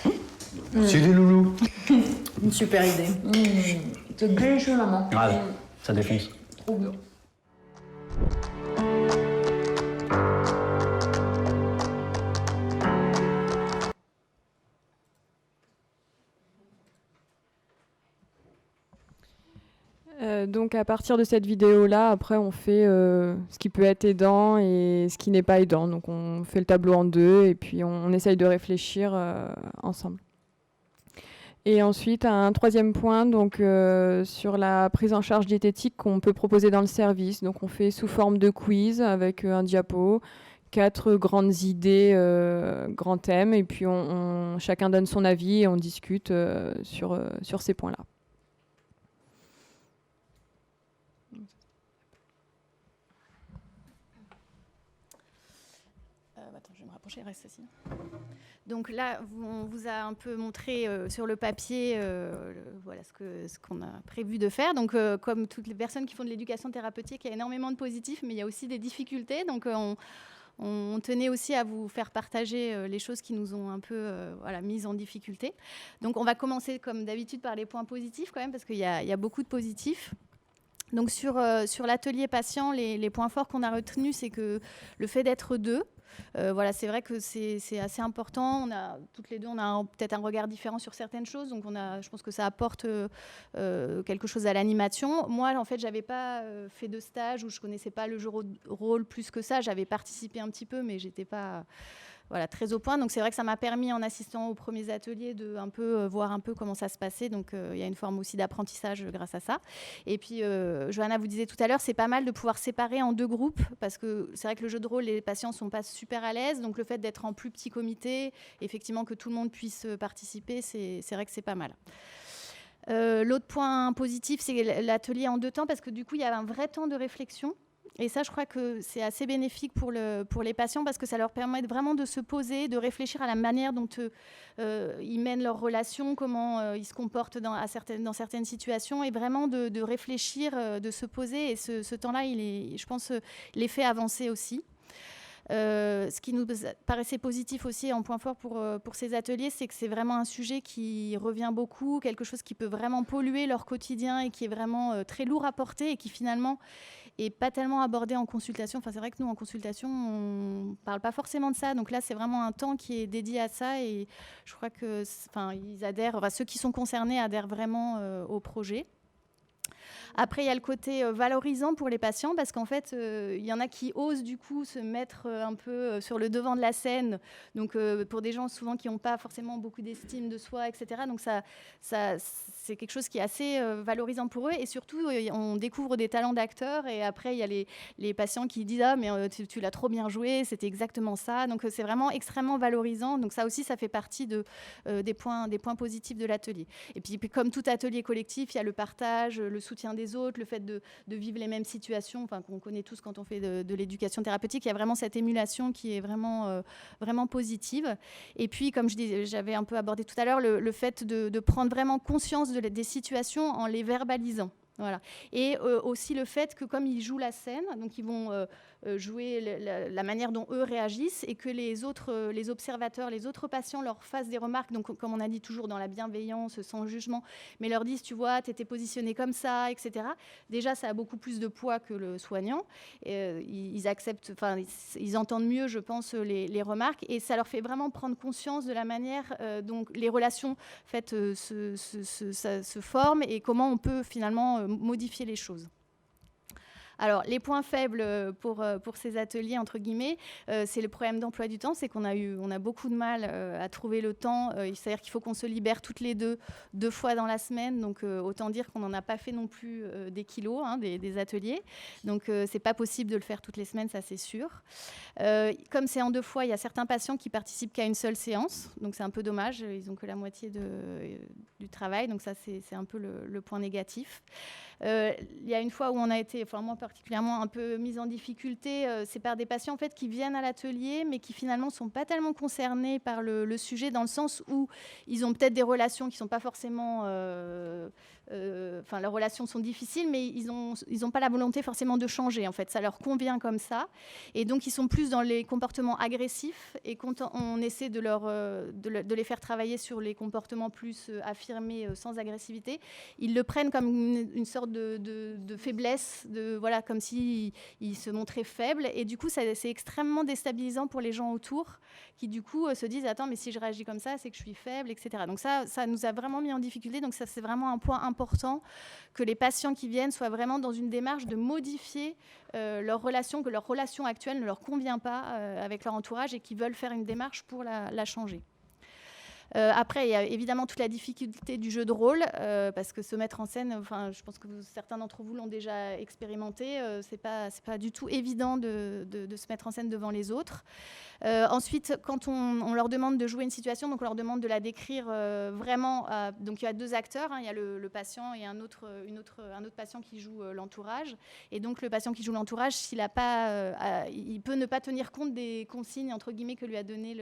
C'est les loulous. Une super idée. C'est délicieux, maman. Ouais, ça défonce. Trop bien. Donc à partir de cette vidéo-là, après on fait ce qui peut être aidant et ce qui n'est pas aidant. Donc on fait le tableau en deux et puis on essaye de réfléchir ensemble. Et ensuite un troisième point donc, sur la prise en charge diététique qu'on peut proposer dans le service. Donc on fait sous forme de quiz avec un diapo, 4 grandes idées, grands thèmes et puis chacun donne son avis et on discute sur ces points-là. Attends, je vais me rapprocher, reste assis. Donc là, on vous a un peu montré sur le papier voilà, ce qu'on a prévu de faire. Donc, comme toutes les personnes qui font de l'éducation thérapeutique, il y a énormément de positifs, mais il y a aussi des difficultés. Donc, on tenait aussi à vous faire partager les choses qui nous ont un peu mises en difficulté. Donc, on va commencer, comme d'habitude, par les points positifs quand même, parce qu'il y a beaucoup de positifs. Donc, sur l'atelier patient, les points forts qu'on a retenus, c'est que le fait d'être deux, voilà, c'est vrai que c'est assez important. Toutes les deux, on a peut-être un regard différent sur certaines choses. Donc, je pense que ça apporte quelque chose à l'animation. Moi, en fait, je n'avais pas fait de stage ou je ne connaissais pas le jeu de rôle plus que ça. J'avais participé un petit peu, mais je n'étais pas très au point. Donc, c'est vrai que ça m'a permis, en assistant aux premiers ateliers, de voir un peu comment ça se passait. Donc, il y a une forme aussi d'apprentissage grâce à ça. Et puis, Johanna vous disait tout à l'heure, c'est pas mal de pouvoir séparer en deux groupes parce que c'est vrai que le jeu de rôle, les patients ne sont pas super à l'aise. Donc, le fait d'être en plus petit comité, effectivement, que tout le monde puisse participer, c'est vrai que c'est pas mal. L'autre point positif, c'est l'atelier en 2 temps parce que du coup, il y a un vrai temps de réflexion. Et ça, je crois que c'est assez bénéfique pour les patients parce que ça leur permet vraiment de se poser, de réfléchir à la manière dont ils mènent leurs relations, comment ils se comportent dans certaines situations et vraiment de réfléchir, de se poser. Et ce temps-là, je pense, les fait avancer aussi. Ce qui nous paraissait positif aussi en point fort pour ces ateliers, c'est que c'est vraiment un sujet qui revient beaucoup, quelque chose qui peut vraiment polluer leur quotidien et qui est vraiment très lourd à porter et qui finalement et pas tellement abordé en consultation. Enfin, c'est vrai que nous, en consultation, on ne parle pas forcément de ça. Donc là, c'est vraiment un temps qui est dédié à ça. Et je crois que, ils adhèrent, ceux qui sont concernés adhèrent vraiment au projet. Après, il y a le côté valorisant pour les patients parce qu'en fait, il y en a qui osent du coup se mettre un peu sur le devant de la scène. Donc, pour des gens souvent qui n'ont pas forcément beaucoup d'estime de soi, etc. Donc, ça, c'est quelque chose qui est assez valorisant pour eux. Et surtout, on découvre des talents d'acteurs. Et après, il y a les patients qui disent « Ah, mais tu l'as trop bien joué, c'était exactement ça. » Donc, c'est vraiment extrêmement valorisant. Donc, ça aussi, ça fait partie des points positifs de l'atelier. Et puis, comme tout atelier collectif, il y a le partage, le soutien des autres, le fait de vivre les mêmes situations, qu'on connaît tous quand on fait de l'éducation thérapeutique. Il y a vraiment cette émulation qui est vraiment, vraiment positive. Et puis, comme j'avais un peu abordé tout à l'heure, le fait de prendre vraiment conscience des situations en les verbalisant. Voilà. Et aussi le fait que comme ils jouent la scène, donc ils vont jouer la manière dont eux réagissent et que les observateurs, les autres patients leur fassent des remarques, donc comme on a dit toujours dans la bienveillance, sans jugement, mais leur disent, tu vois, tu étais positionné comme ça, etc. Déjà, ça a beaucoup plus de poids que le soignant. Ils acceptent, enfin, ils entendent mieux, je pense, les remarques et ça leur fait vraiment prendre conscience de la manière dont les relations se forment et comment on peut finalement modifier les choses. Alors, les points faibles pour ces ateliers, entre guillemets, c'est le problème d'emploi du temps, c'est qu'on a beaucoup de mal à trouver le temps. C'est-à-dire qu'il faut qu'on se libère toutes les deux fois dans la semaine. Donc, autant dire qu'on n'en a pas fait non plus des kilos, des ateliers. Donc, c'est pas possible de le faire toutes les semaines, ça c'est sûr. Comme c'est en 2 fois, il y a certains patients qui participent qu'à une seule séance. Donc, c'est un peu dommage. Ils n'ont que la moitié du travail. Donc, ça, c'est un peu le point négatif. Il y a une fois où on a été, enfin moi particulièrement, un peu mise en difficulté, c'est par des patients en fait, qui viennent à l'atelier, mais qui finalement ne sont pas tellement concernés par le sujet, dans le sens où ils ont peut-être des relations qui ne sont pas forcément... leurs relations sont difficiles, mais ils n'ont pas la volonté forcément de changer. En fait, ça leur convient comme ça. Et donc, ils sont plus dans les comportements agressifs. Et quand on essaie de les faire travailler sur les comportements plus affirmés, sans agressivité, ils le prennent comme une sorte de faiblesse, voilà, comme s'ils se montraient faibles. Et du coup, c'est extrêmement déstabilisant pour les gens autour qui, du coup, se disent « Attends, mais si je réagis comme ça, c'est que je suis faible, etc. » Donc ça nous a vraiment mis en difficulté. Donc ça, c'est vraiment un point important que les patients qui viennent soient vraiment dans une démarche de modifier leur relation, que leur relation actuelle ne leur convient pas avec leur entourage et qu'ils veulent faire une démarche pour la changer. Après, il y a évidemment toute la difficulté du jeu de rôle, parce que se mettre en scène, enfin, je pense que certains d'entre vous l'ont déjà expérimenté, c'est pas du tout évident de se mettre en scène devant les autres. Ensuite, quand on leur demande de jouer une situation, donc on leur demande de la décrire vraiment. Donc il y a 2 acteurs, il y a le patient et un autre patient qui joue l'entourage. Et donc le patient qui joue l'entourage, il peut ne pas tenir compte des consignes entre guillemets que lui a donné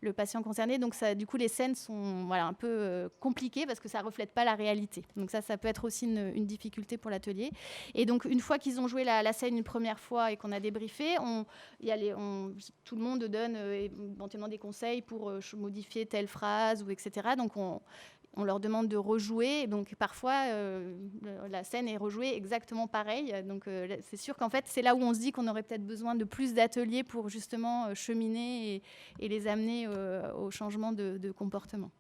le patient concerné. Donc ça, du coup, les scènes sont un peu compliquées parce que ça reflète pas la réalité. Donc ça peut être aussi une difficulté pour l'atelier. Et donc une fois qu'ils ont joué la scène une première fois et qu'on a débriefé, tout le monde donne éventuellement des conseils pour modifier telle phrase ou etc. Donc on leur demande de rejouer. Donc parfois la scène est rejouée exactement pareil. Donc c'est sûr qu'en fait c'est là où on se dit qu'on aurait peut-être besoin de plus d'ateliers pour justement cheminer et les amener au changement de comportement.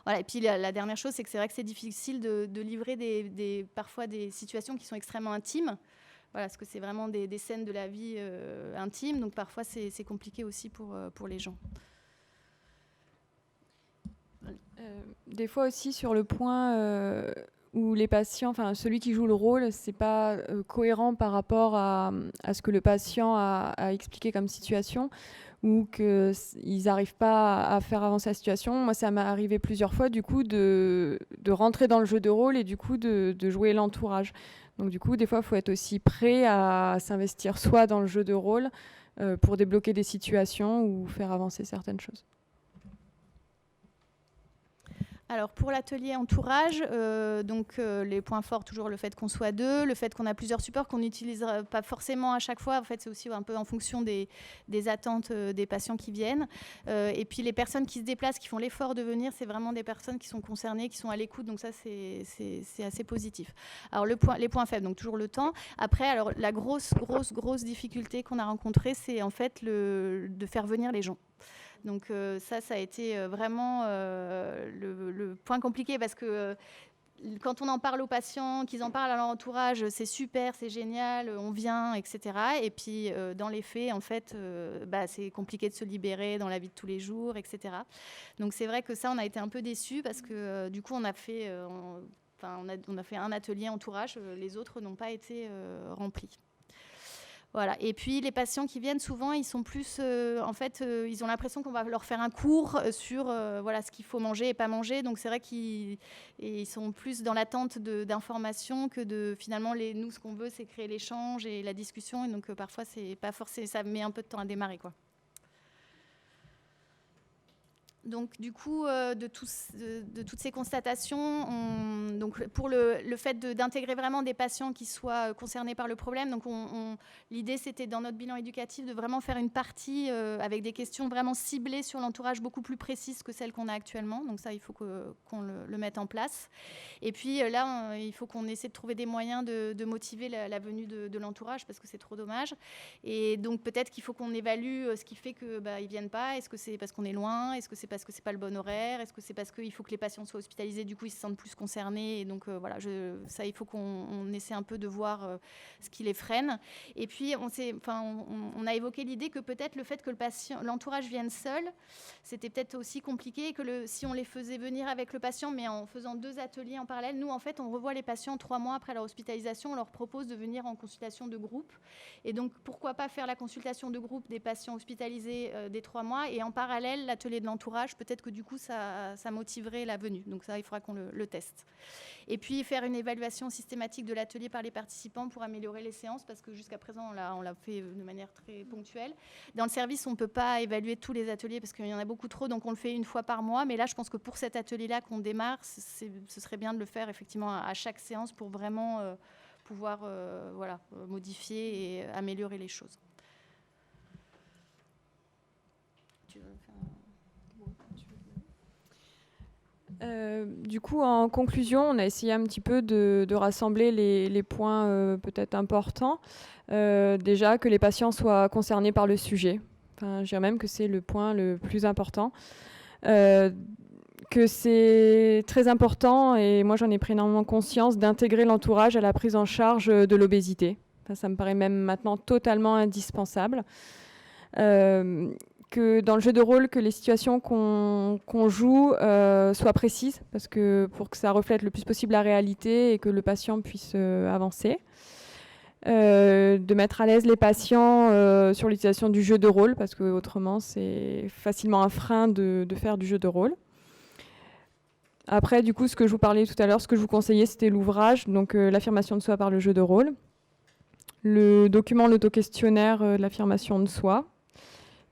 Voilà. Et puis la dernière chose, c'est que c'est vrai que c'est difficile de livrer parfois des situations qui sont extrêmement intimes. Voilà, parce que c'est vraiment des scènes de la vie intime, donc parfois c'est compliqué aussi pour les gens. Des fois aussi sur le point où les patients, enfin celui qui joue le rôle, c'est pas cohérent par rapport à ce que le patient a expliqué comme situation, ou qu'ils n'arrivent pas à faire avancer la situation. Moi, ça m'est arrivé plusieurs fois, du coup, de rentrer dans le jeu de rôle et du coup de jouer l'entourage. Donc du coup, des fois, il faut être aussi prêt à s'investir soit dans le jeu de rôle pour débloquer des situations ou faire avancer certaines choses. Alors pour l'atelier entourage, les points forts, toujours le fait qu'on soit 2, le fait qu'on a plusieurs supports qu'on n'utilise pas forcément à chaque fois. En fait, c'est aussi un peu en fonction des attentes des patients qui viennent. Et puis les personnes qui se déplacent, qui font l'effort de venir, c'est vraiment des personnes qui sont concernées, qui sont à l'écoute. Donc ça, c'est assez positif. Alors les points faibles, donc toujours le temps. Après, alors la grosse difficulté qu'on a rencontrée, c'est en fait de faire venir les gens. Donc ça a été vraiment le point compliqué parce que quand on en parle aux patients, qu'ils en parlent à leur entourage, c'est super, c'est génial, on vient, etc. Et puis dans les faits, en fait, c'est compliqué de se libérer dans la vie de tous les jours, etc. Donc c'est vrai que ça, on a été un peu déçus parce que du coup, on a fait un atelier entourage, les autres n'ont pas été remplis. Voilà. Et puis les patients qui viennent, souvent, ils sont plus, ils ont l'impression qu'on va leur faire un cours sur ce qu'il faut manger et pas manger. Donc c'est vrai qu'ils sont plus dans l'attente d'informations que finalement, nous, ce qu'on veut, c'est créer l'échange et la discussion. Et donc parfois, c'est pas forcément, ça met un peu de temps à démarrer, quoi. Donc, du coup, de toutes ces constatations, donc pour le fait d'intégrer vraiment des patients qui soient concernés par le problème, donc l'idée, c'était dans notre bilan éducatif de vraiment faire une partie avec des questions vraiment ciblées sur l'entourage, beaucoup plus précises que celles qu'on a actuellement. Donc ça, il faut qu'on le mette en place. Et puis là, il faut qu'on essaie de trouver des moyens de motiver la venue de l'entourage, parce que c'est trop dommage. Et donc, peut-être qu'il faut qu'on évalue ce qui fait qu'ils ne viennent pas. Est-ce que c'est parce qu'on est loin? Est-ce que c'est parce que c'est pas le bon horaire? Est-ce que c'est parce qu'il faut que les patients soient hospitalisés, du coup ils se sentent plus concernés? Et donc voilà, ça il faut qu'on essaie un peu de voir ce qui les freine. Et puis on a évoqué l'idée que peut-être le fait que l'entourage vienne seul, c'était peut-être aussi compliqué, et que si on les faisait venir avec le patient, mais en faisant 2 ateliers en parallèle, nous en fait on revoit les patients 3 mois après leur hospitalisation, on leur propose de venir en consultation de groupe. Et donc pourquoi pas faire la consultation de groupe des patients hospitalisés des 3 mois, et en parallèle l'atelier de l'entourage. Peut-être que du coup, ça motiverait la venue. Donc ça, il faudra qu'on le teste. Et puis, faire une évaluation systématique de l'atelier par les participants pour améliorer les séances, parce que jusqu'à présent, on l'a fait de manière très ponctuelle. Dans le service, on ne peut pas évaluer tous les ateliers parce qu'il y en a beaucoup trop, donc on le fait 1 fois par mois. Mais là, je pense que pour cet atelier-là qu'on démarre, ce serait bien de le faire effectivement à chaque séance pour vraiment pouvoir modifier et améliorer les choses. Tu veux faire Du coup, en conclusion, on a essayé un petit peu de rassembler les points peut-être importants. Déjà, que les patients soient concernés par le sujet. Enfin, je dirais même que c'est le point le plus important. Que c'est très important, et moi j'en ai pris énormément conscience, d'intégrer l'entourage à la prise en charge de l'obésité. Enfin, ça me paraît même maintenant totalement indispensable. Que dans le jeu de rôle, que les situations qu'on joue soient précises, parce que pour que ça reflète le plus possible la réalité et que le patient puisse avancer. De mettre à l'aise les patients sur l'utilisation du jeu de rôle, parce que autrement c'est facilement un frein de faire du jeu de rôle. Après, du coup, ce que je vous parlais tout à l'heure, ce que je vous conseillais, c'était l'ouvrage, donc l'affirmation de soi par le jeu de rôle, le document, l'auto-questionnaire de l'affirmation de soi.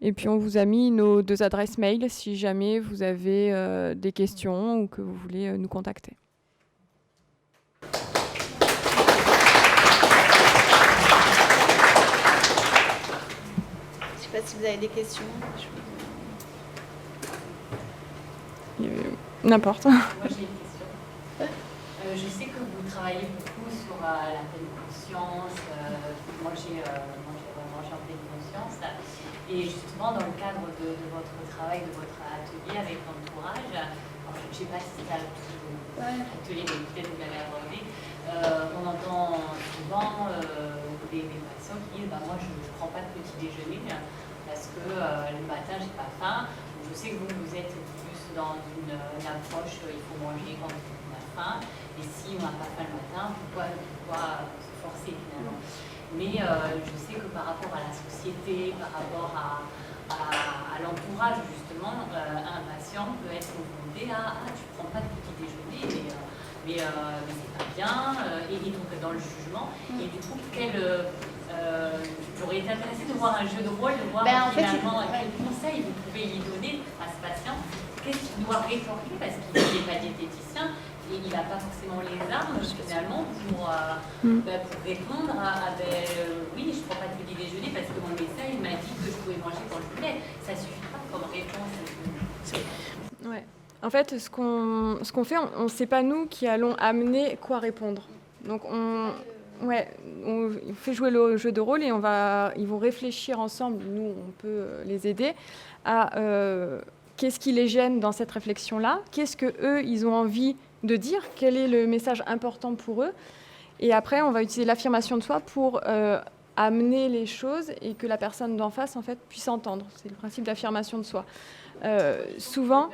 Et puis on vous a mis nos 2 adresses mail si jamais vous avez des questions ou que vous voulez nous contacter. Je ne sais pas si vous avez des questions. N'importe. Moi j'ai une question. Je sais que vous travaillez beaucoup sur la pleine conscience. Moi j'ai vraiment en pleine conscience. Et justement, dans le cadre de votre travail, de votre atelier avec l'entourage, je ne sais pas si c'est l'atelier, mais peut-être vous l'avez abordé, on entend souvent des patients qui disent moi je ne prends pas de petit déjeuner parce que le matin j'ai pas faim. Je sais que vous êtes plus dans une approche il faut manger quand on a faim, et si on n'a pas faim le matin, pourquoi se forcer finalement? Mais je sais que par rapport à la société, par rapport à l'entourage justement, un patient peut être confronté à tu ne prends pas de petit déjeuner, mais c'est pas bien, et donc dans le jugement. Et du coup, j'aurais été intéressée de voir un jeu de rôle, de voir finalement quel conseil vous pouvez lui donner à ce patient. Qu'est-ce qu'il doit rétorquer, parce qu'il n'est pas diététicien. Et il n'a pas forcément les armes finalement pour répondre à oui, je ne prends pas de petit déjeuner parce que mon médecin il m'a dit que je pouvais manger quand je voulais. Ça ne suffit pas comme réponse. Ouais. En fait, ce qu'on fait, on ne sait pas nous qui allons amener quoi répondre. Donc on fait jouer le jeu de rôle et ils vont réfléchir ensemble. Nous, on peut les aider à qu'est-ce qui les gêne dans cette réflexion-là, qu'est-ce que eux ils ont envie de dire, quel est le message important pour eux. Et après, on va utiliser l'affirmation de soi pour amener les choses et que la personne d'en face, en fait, puisse entendre. C'est le principe d'affirmation de soi. Souvent...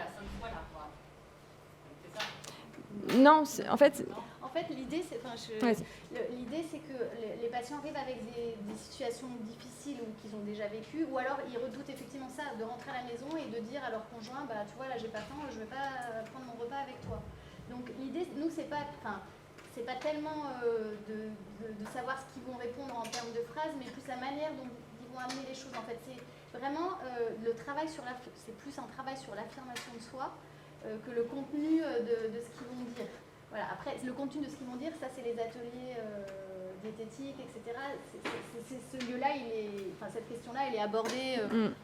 Non, en fait... En fait, l'idée, c'est que les patients arrivent avec des situations difficiles ou qu'ils ont déjà vécues, ou alors ils redoutent effectivement ça, de rentrer à la maison et de dire à leur conjoint, tu vois, là, j'ai pas faim, je vais pas prendre mon repas avec toi. Donc l'idée, nous, c'est pas tellement de savoir ce qu'ils vont répondre en termes de phrases, mais plus la manière dont ils vont amener les choses. En fait, vraiment, le travail c'est plus un travail sur l'affirmation de soi que le contenu de ce qu'ils vont dire. Voilà. Après, le contenu de ce qu'ils vont dire, ça, c'est les ateliers diététiques, etc. Ce lieu-là, cette question-là, elle est abordée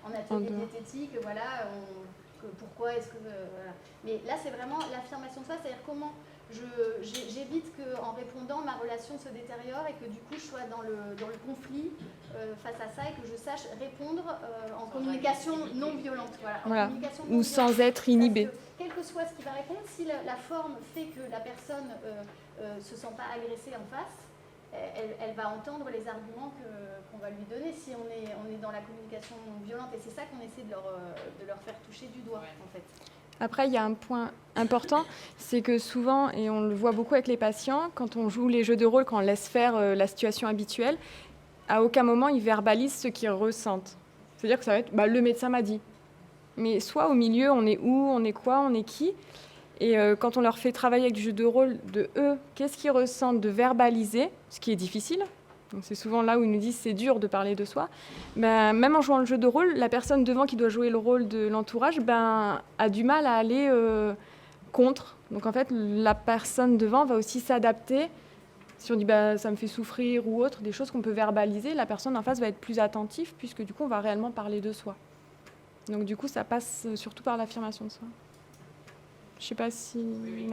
en atelier diététique. Voilà, pourquoi est-ce que... voilà. Mais là, c'est vraiment l'affirmation de soi, c'est-à-dire comment j'évite qu'en répondant, ma relation se détériore et que du coup, je sois dans le conflit face à ça et que je sache répondre en communication non violente. Voilà. Communication non violente. Sans être inhibée. Quel que soit ce qui va répondre, si la forme fait que la personne ne se sent pas agressée en face, elle va entendre les arguments qu'on va lui donner si on est dans la communication violente. Et c'est ça qu'on essaie de leur faire toucher du doigt, en fait. Après, il y a un point important, c'est que souvent, et on le voit beaucoup avec les patients, quand on joue les jeux de rôle, quand on laisse faire la situation habituelle, à aucun moment ils verbalisent ce qu'ils ressentent. C'est-à-dire que ça va être le médecin m'a dit. Mais soit au milieu, on est où, on est quoi, on est qui. Et quand on leur fait travailler avec du jeu de rôle de eux, qu'est-ce qu'ils ressentent, de verbaliser, ce qui est difficile. Donc c'est souvent là où ils nous disent c'est dur de parler de soi. Même en jouant le jeu de rôle, la personne devant qui doit jouer le rôle de l'entourage a du mal à aller contre. Donc en fait, la personne devant va aussi s'adapter. Si on dit ça me fait souffrir ou autre, des choses qu'on peut verbaliser, la personne en face va être plus attentive puisque du coup on va réellement parler de soi. Donc du coup ça passe surtout par l'affirmation de soi. Je ne sais pas si... Oui.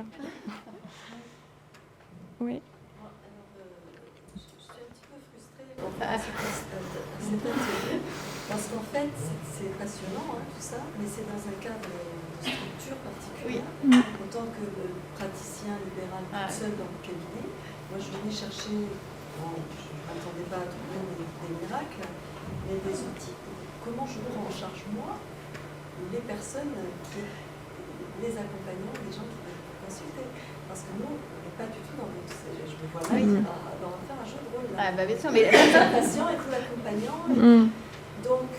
Oui. Parce qu'en fait, c'est passionnant tout ça, mais c'est dans un cadre de structure particulière. En tant que praticien libéral tout seul dans le cabinet, moi je venais chercher, je ne m'attendais pas à trouver des miracles, mais des outils pour comment je prends en charge moi les personnes, les accompagnants, les gens qui veulent consulter. Parce que nous, on n'est pas du tout dans le... Je me vois là, on va faire un jeu de rôle. Là. Bien sûr, mais... le patient et tout l'accompagnant. Donc,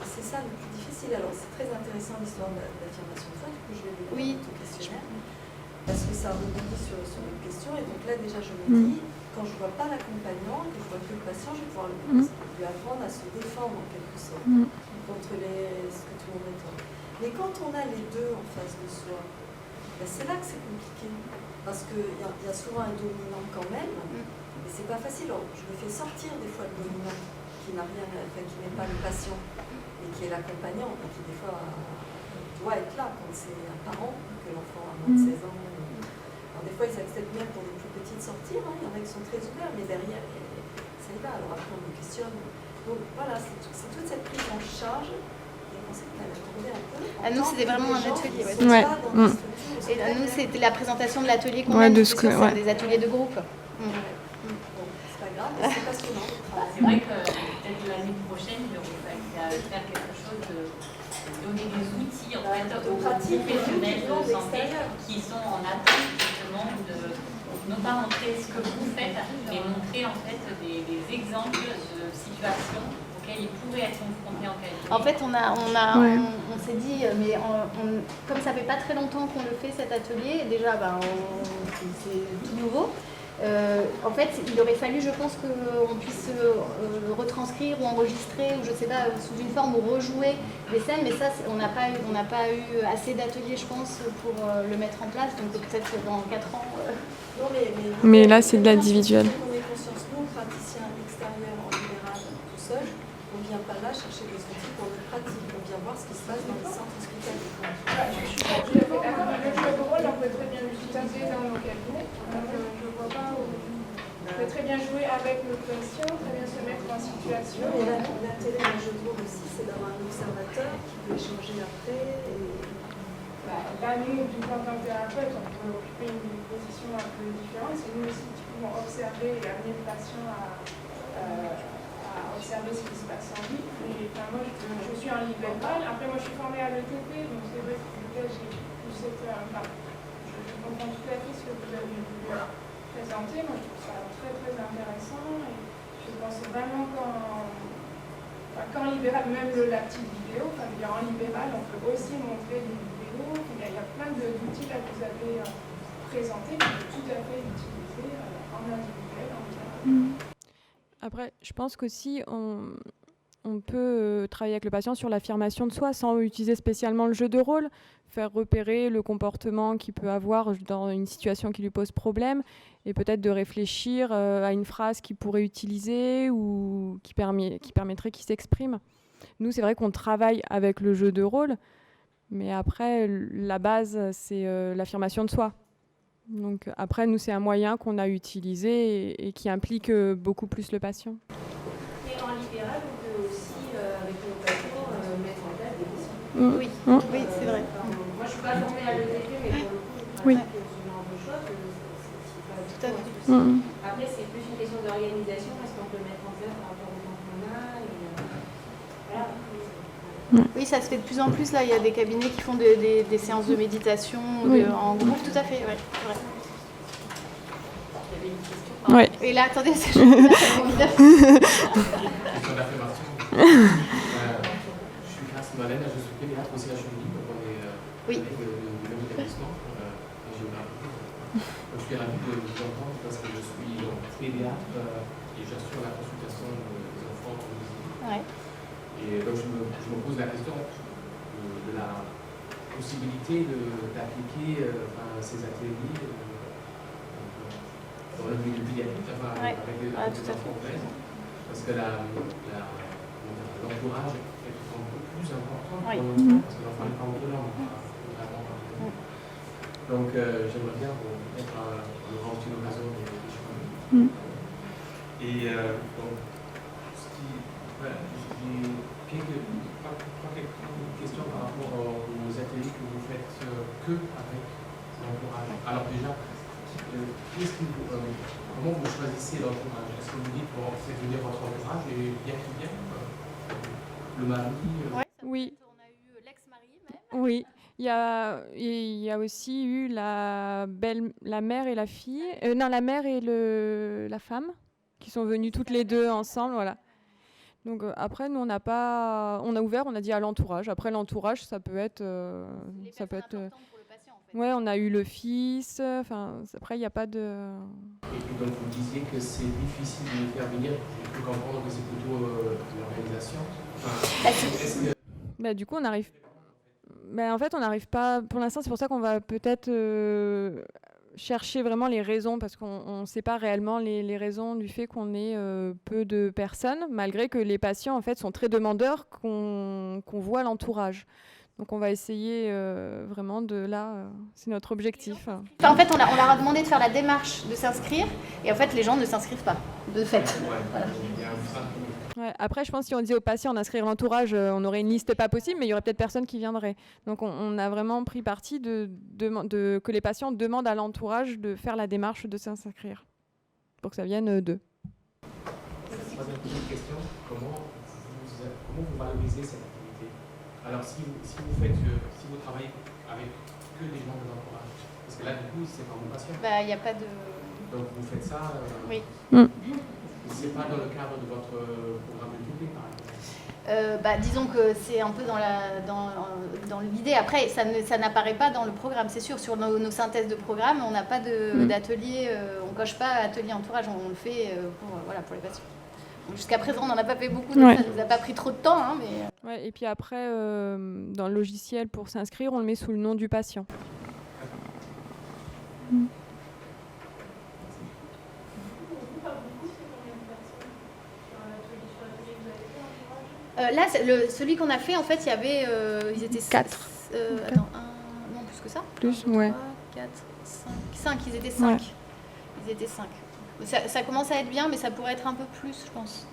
c'est ça le plus difficile. Alors, c'est très intéressant l'histoire de l'affirmation de soi. Du coup, je vais vous donner ton questionnaire. Parce que ça rebondit sur une question. Et donc là, déjà, je me dis, quand je ne vois pas l'accompagnant, que je vois que le patient, je vais pouvoir lui apprendre à se défendre en quelque sorte contre ce que tout le monde attend. Mais quand on a les deux en face de soi, c'est là que c'est compliqué. Parce qu'il y a souvent un dominant quand même, et c'est pas facile. Alors, je me fais sortir des fois le dominant qui n'a rien, qui n'est pas le patient, et qui est l'accompagnant, et qui des fois doit être là quand c'est un parent, que l'enfant a moins de 16 ans. Alors des fois ils acceptent bien pour les plus petites sortir, il y en a qui sont très ouverts, mais derrière, ça y va, alors après on me questionne. Donc voilà, c'est toute cette prise en charge. À nous, c'était vraiment un atelier. Et à nous, c'était la présentation de l'atelier qu'on a, des ateliers de groupe. C'est pas grave, mais c'est passionnant. C'est vrai que peut-être l'année prochaine, il va faire quelque chose de donner des outils en fait, aux professionnels de santé qui sont en attente justement de non pas montrer ce que vous faites, mais montrer en fait des exemples de situations auxquelles ils pourraient être confrontés en cabinet. En fait, on s'est dit, mais comme ça fait pas très longtemps qu'on le fait cet atelier, déjà, c'est tout nouveau. En fait, il aurait fallu, je pense, qu'on puisse retranscrire ou enregistrer, ou je sais pas, sous une forme ou rejouer des scènes, mais ça, on n'a pas eu assez d'ateliers, je pense, pour le mettre en place, donc peut-être dans 4 ans. Non, mais là, c'est de l'individuel. On est conscience, nous, praticiens extérieurs en libéral, tout seul, on ne vient pas là chercher des outils pour notre pratique, on vient voir ce qui se passe dans les centres hospitaliers. Le jeu de rôle, on peut très bien l'utiliser dans nos cabinets. Je vois pas où... On peut très bien jouer avec le patient, très bien se mettre en situation. Mais l'intérêt d'un jeu de rôle aussi, c'est d'avoir un observateur qui peut échanger après. Là, nous, du point de thérapeute, on peut occuper une position un peu différente. C'est nous aussi qui pouvons observer et amener le patient à observer ce qui se passe en lui. Moi, je suis en libéral. Après, moi, je suis formée à l'ETP, donc c'est vrai que j'ai plus cette... je comprends tout à fait ce que vous avez voulu présenter. Moi, je trouve ça très, très intéressant. Et je pense vraiment qu'en libéral, même la petite vidéo, en libéral, on peut aussi montrer des vidéos. Il y a plein d'outils là que vous avez présentés qu'on peut tout à fait utiliser en individuel, en libéral. Après, je pense qu'aussi, on peut travailler avec le patient sur l'affirmation de soi sans utiliser spécialement le jeu de rôle, faire repérer le comportement qu'il peut avoir dans une situation qui lui pose problème et peut-être de réfléchir à une phrase qu'il pourrait utiliser ou qui permettrait qu'il s'exprime. Nous, c'est vrai qu'on travaille avec le jeu de rôle, mais après, la base, c'est l'affirmation de soi. Donc après, nous, c'est un moyen qu'on a utilisé et qui implique beaucoup plus le patient. Et en libéral, on peut aussi, avec nos patients, mettre en place des questions. Oui, oui, c'est vrai. Moi, je ne suis pas formée à l'ETP, mais pour le coup, je pratique ce genre de choses. C'est pas tout à fait. Après, c'est plus une question d'organisation, parce qu'on peut mettre en place par rapport au temps qu'on a. Et, voilà. Oui, ça se fait de plus en plus. Là, il y a des cabinets qui font des séances de méditation en groupe, tout à fait. Ouais, c'est vrai. Il y avait une question. Ouais. Et là, attendez, c'est Question d'affirmation. Je suis Grâce Malène, je suis pédiatre aussi à Chevigny, donc on est collègues du même établissement en géographie. Donc, je suis ravi de vous entendre parce que je suis pédiatre et j'assure la consultation des enfants en visite. Ouais. Et donc je me pose la question de la possibilité d'appliquer ces ateliers dans le milieu pédiatrique, avec des enfants obèses, parce que l'entourage est un peu plus important pour l'enfant, parce que l'enfant n'est pas autonome. Donc j'aimerais bien peut-être le rendre une occasion d'échanger. Et donc, j'ai quelques questions par rapport aux ateliers que vous faites que avec l'entourage. Alors déjà, comment vous choisissez l'entourage? Est-ce que vous dites, bon, faites venir votre entourage et bien qui vient le mari Oui. On a eu l'ex-mari même. Oui. Il y a aussi eu la mère et la fille. La mère et la femme qui sont venues toutes les deux ensemble. Voilà. Donc après, nous, on a ouvert, on a dit à l'entourage. Après, l'entourage, ça peut être... Ouais, on a eu le fils. Après, il n'y a pas de... Et puis donc, vous disiez que c'est difficile de les faire venir. Je peux comprendre que c'est plutôt l'organisation. Du coup, on arrive... en fait, on n'arrive pas... Pour l'instant, c'est pour ça qu'on va peut-être chercher vraiment les raisons, parce qu'on ne sait pas réellement les raisons du fait qu'on ait peu de personnes, malgré que les patients, en fait, sont très demandeurs qu'on voit l'entourage. Donc on va essayer vraiment c'est notre objectif. En fait, on leur a demandé de faire la démarche de s'inscrire, et en fait, les gens ne s'inscrivent pas, de fait. Voilà. Ouais, après, je pense que si on disait aux patients d'inscrire l'entourage, on aurait une liste pas possible, mais il y aurait peut-être personne qui viendrait. Donc on a vraiment pris parti que les patients demandent à l'entourage de faire la démarche de s'inscrire, pour que ça vienne d'eux. Troisième question, comment vous valorisez cette activité? Alors si vous travaillez avec que des gens de l'entourage, parce que là du coup c'est pas vos patients. Il n'y a pas de... Donc vous faites ça Oui. C'est pas dans le cadre de votre programme de doublé, par exemple? Disons que c'est un peu dans l'idée. Après, ça n'apparaît pas dans le programme, c'est sûr. Sur nos synthèses de programme, on n'a pas d'atelier, on ne coche pas atelier entourage, on le fait pour les patients. Jusqu'à présent, on n'en a pas fait beaucoup, donc ça ne nous a pas pris trop de temps. Et puis après, dans le logiciel pour s'inscrire, on le met sous le nom du patient. Là, celui qu'on a fait, en fait, il y avait... ils étaient 4. Non, plus que ça. Plus, 3, ouais. 4, 5, ils étaient 5. Ouais. Ils étaient 5. Ça commence à être bien, mais ça pourrait être un peu plus, je pense.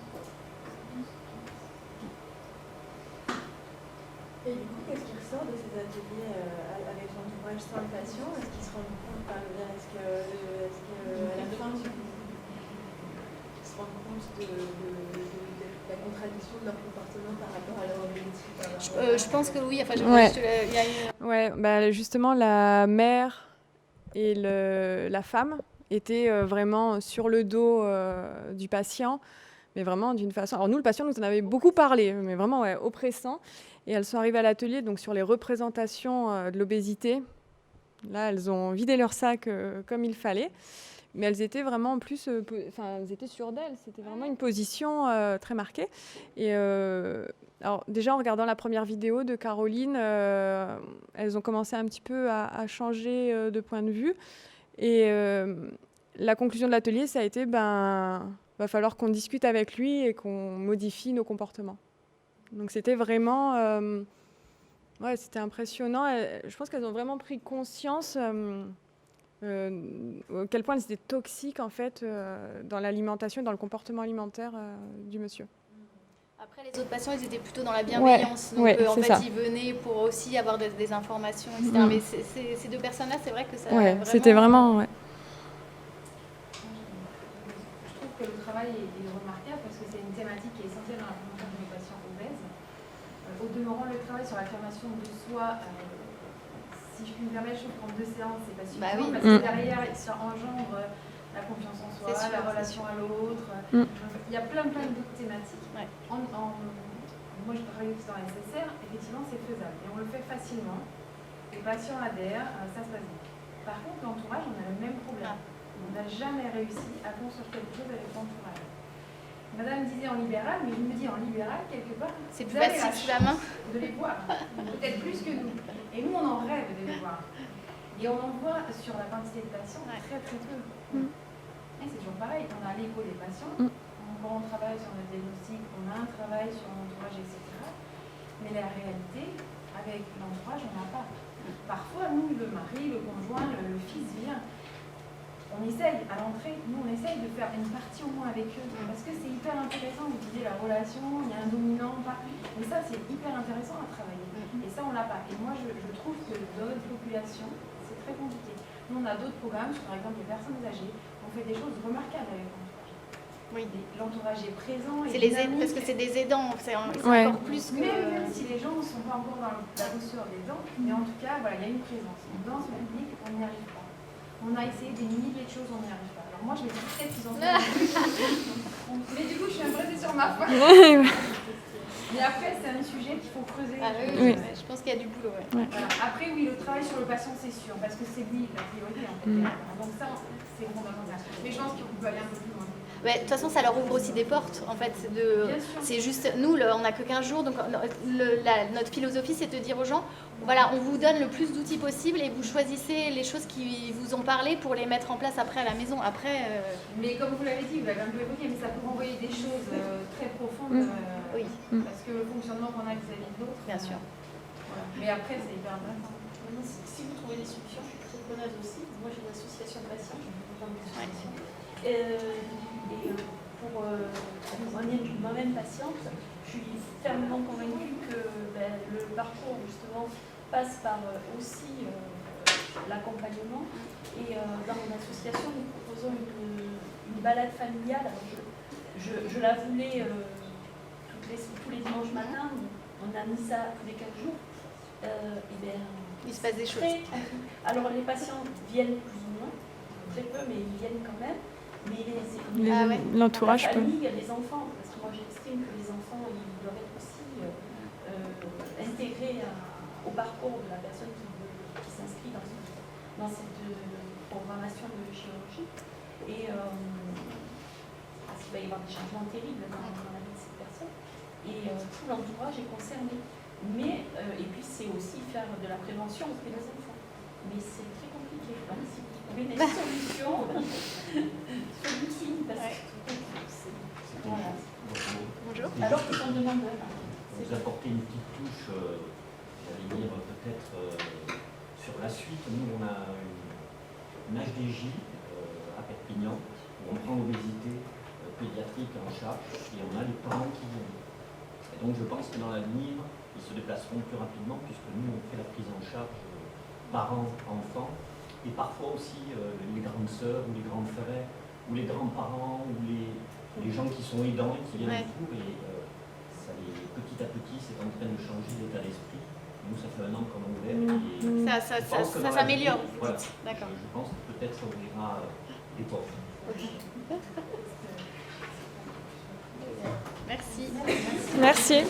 Et du coup, qu'est-ce qui ressort de ces ateliers avec l'entourage sans le patient? Est-ce qu'ils se rendent compte, est-ce qu'à la fin, ils se rendent compte de la contradiction de leur comportement par rapport à leur objectif? Je pense que oui. Enfin, justement, la mère et la femme étaient vraiment sur le dos du patient, mais vraiment d'une façon... Alors nous, le patient nous en avait beaucoup parlé, mais vraiment oppressant. Et elles sont arrivées à l'atelier, donc sur les représentations de l'obésité. Là, elles ont vidé leur sac comme il fallait. mais elles étaient vraiment en plus, elles étaient sûres d'elles. C'était vraiment une position très marquée. Et alors déjà en regardant la première vidéo de Caroline, elles ont commencé un petit peu à changer de point de vue. Et la conclusion de l'atelier, ça a été, va falloir qu'on discute avec lui et qu'on modifie nos comportements. Donc c'était vraiment, c'était impressionnant. Je pense qu'elles ont vraiment pris conscience à quel point elles étaient toxiques en fait dans l'alimentation, dans le comportement alimentaire du monsieur. Après, les autres patients, ils étaient plutôt dans la bienveillance. Donc, en fait, ça. ils venaient pour aussi avoir des informations, etc. Mais ces deux personnes-là, c'est vrai que ça. C'était vraiment. Ouais. Je trouve que le travail est remarquable parce que c'est une thématique qui est essentielle dans la prise en charge des patients obèses. Au demeurant, le travail sur l'affirmation de soi, si je puis me permettre, je trouve qu'en 2 séances, c'est pas suffisant parce que derrière, ça engendre la confiance en soi, la relation à l'autre. Il y a plein d'autres thématiques. Moi, je travaille aussi dans la SSR, effectivement, c'est faisable. Et on le fait facilement. Les patients adhèrent, ça se passe bien. Par contre, l'entourage, on a le même problème. On n'a jamais réussi à construire quelque chose avec l'entourage. Madame disait en libéral, mais je me dis en libéral, quelque part, c'est plus facile sous la main de les voir. Peut-être plus que nous. Et nous, on en rêve de les voir. Et on en voit sur la quantité de patients très peu. Et c'est toujours pareil, on a l'écho des patients, quand on travaille sur notre diagnostic, on a un travail sur l'entourage, etc. Mais la réalité, avec l'entourage, on n'a pas. Parfois, nous, le mari, le conjoint, le fils vient. On essaye, à l'entrée, nous, on essaye de faire une partie au moins avec eux. Parce que c'est hyper intéressant d'utiliser la relation, il y a un dominant, pas. Mais ça, c'est hyper intéressant à travailler. Et ça, on l'a pas. Et moi, je trouve que dans notre population, c'est très compliqué. Nous, on a d'autres programmes, par exemple les personnes âgées. On fait des choses remarquables avec l'entourage. Oui. L'entourage est présent. Parce que c'est des aidants, c'est encore plus que... Même si les gens ne sont pas encore dans la posture des dents, mais en tout cas, voilà, il y a une présence. Dans ce public, on n'y arrive pas. On a essayé des milliers de choses, on n'y arrive pas. Alors moi, je vais dire peut-être qu'ils en font. Mais du coup, je suis impressionnée sur ma foi. Mais après, c'est un sujet qu'il faut creuser. Je pense qu'il y a du boulot. Voilà. Après, oui, le travail sur le patient, c'est sûr, parce que c'est lui la priorité en fait. Donc ça, c'est fondamental. Mais je pense qu'on peut aller un peu plus loin. De toute façon, ça leur ouvre aussi des portes. En fait, c'est juste nous, on n'a que 15 jours, donc notre philosophie, c'est de dire aux gens, voilà, on vous donne le plus d'outils possible et vous choisissez les choses qui vous ont parlé pour les mettre en place après à la maison. Après, mais comme vous l'avez dit, vous l'avez un peu évoqué, mais ça peut renvoyer des choses très profondes. Oui. Parce que le fonctionnement qu'on a vis-à-vis de l'autre. Bien sûr. Voilà. Mais après, c'est hyper intéressant. Si vous trouvez des solutions, je suis très preneuse aussi. Moi, j'ai une association de patients, je vais vous prendre des solutions. Pour moi-même patiente, je suis fermement convaincue que le parcours justement passe par aussi l'accompagnement. Et dans mon association, nous proposons une balade familiale. Alors, je la voulais tous les dimanches matins, on a mis ça tous les 15 jours. Il se passe des choses. Alors les patients viennent plus ou moins, très peu, mais ils viennent quand même. Mais l'entourage peut. Il y a des enfants, parce que moi j'estime que les enfants ils doivent être aussi intégrés au parcours de la personne qui s'inscrit dans cette programmation de chirurgie. Et parce qu'il va y avoir des changements terribles dans la vie de cette personne. Et tout l'entourage est concerné. Mais, et puis c'est aussi faire de la prévention auprès des enfants. Mais c'est très compliqué. Voilà, si vous trouvez des solutions, voilà. Bonjour. Alors qu'ils sont demandeurs. Vous apportez une petite touche, j'allais dire peut-être sur la suite. Nous, on a une HDJ à Perpignan où on prend l'obésité pédiatrique en charge et on a les parents qui viennent. Et donc je pense que dans l'avenir, ils se déplaceront plus rapidement puisque nous, on fait la prise en charge parents-enfants et parfois aussi les grandes sœurs ou les grands frères ou les grands-parents ou les gens qui sont aidants et qui viennent autour et petit à petit, c'est en train de changer d'état d'esprit. Nous, ça fait 1 an qu'on a ouvert. Ça s'améliore. Voilà. D'accord. Je pense que peut-être ça ouvrira des portes. Merci. Merci.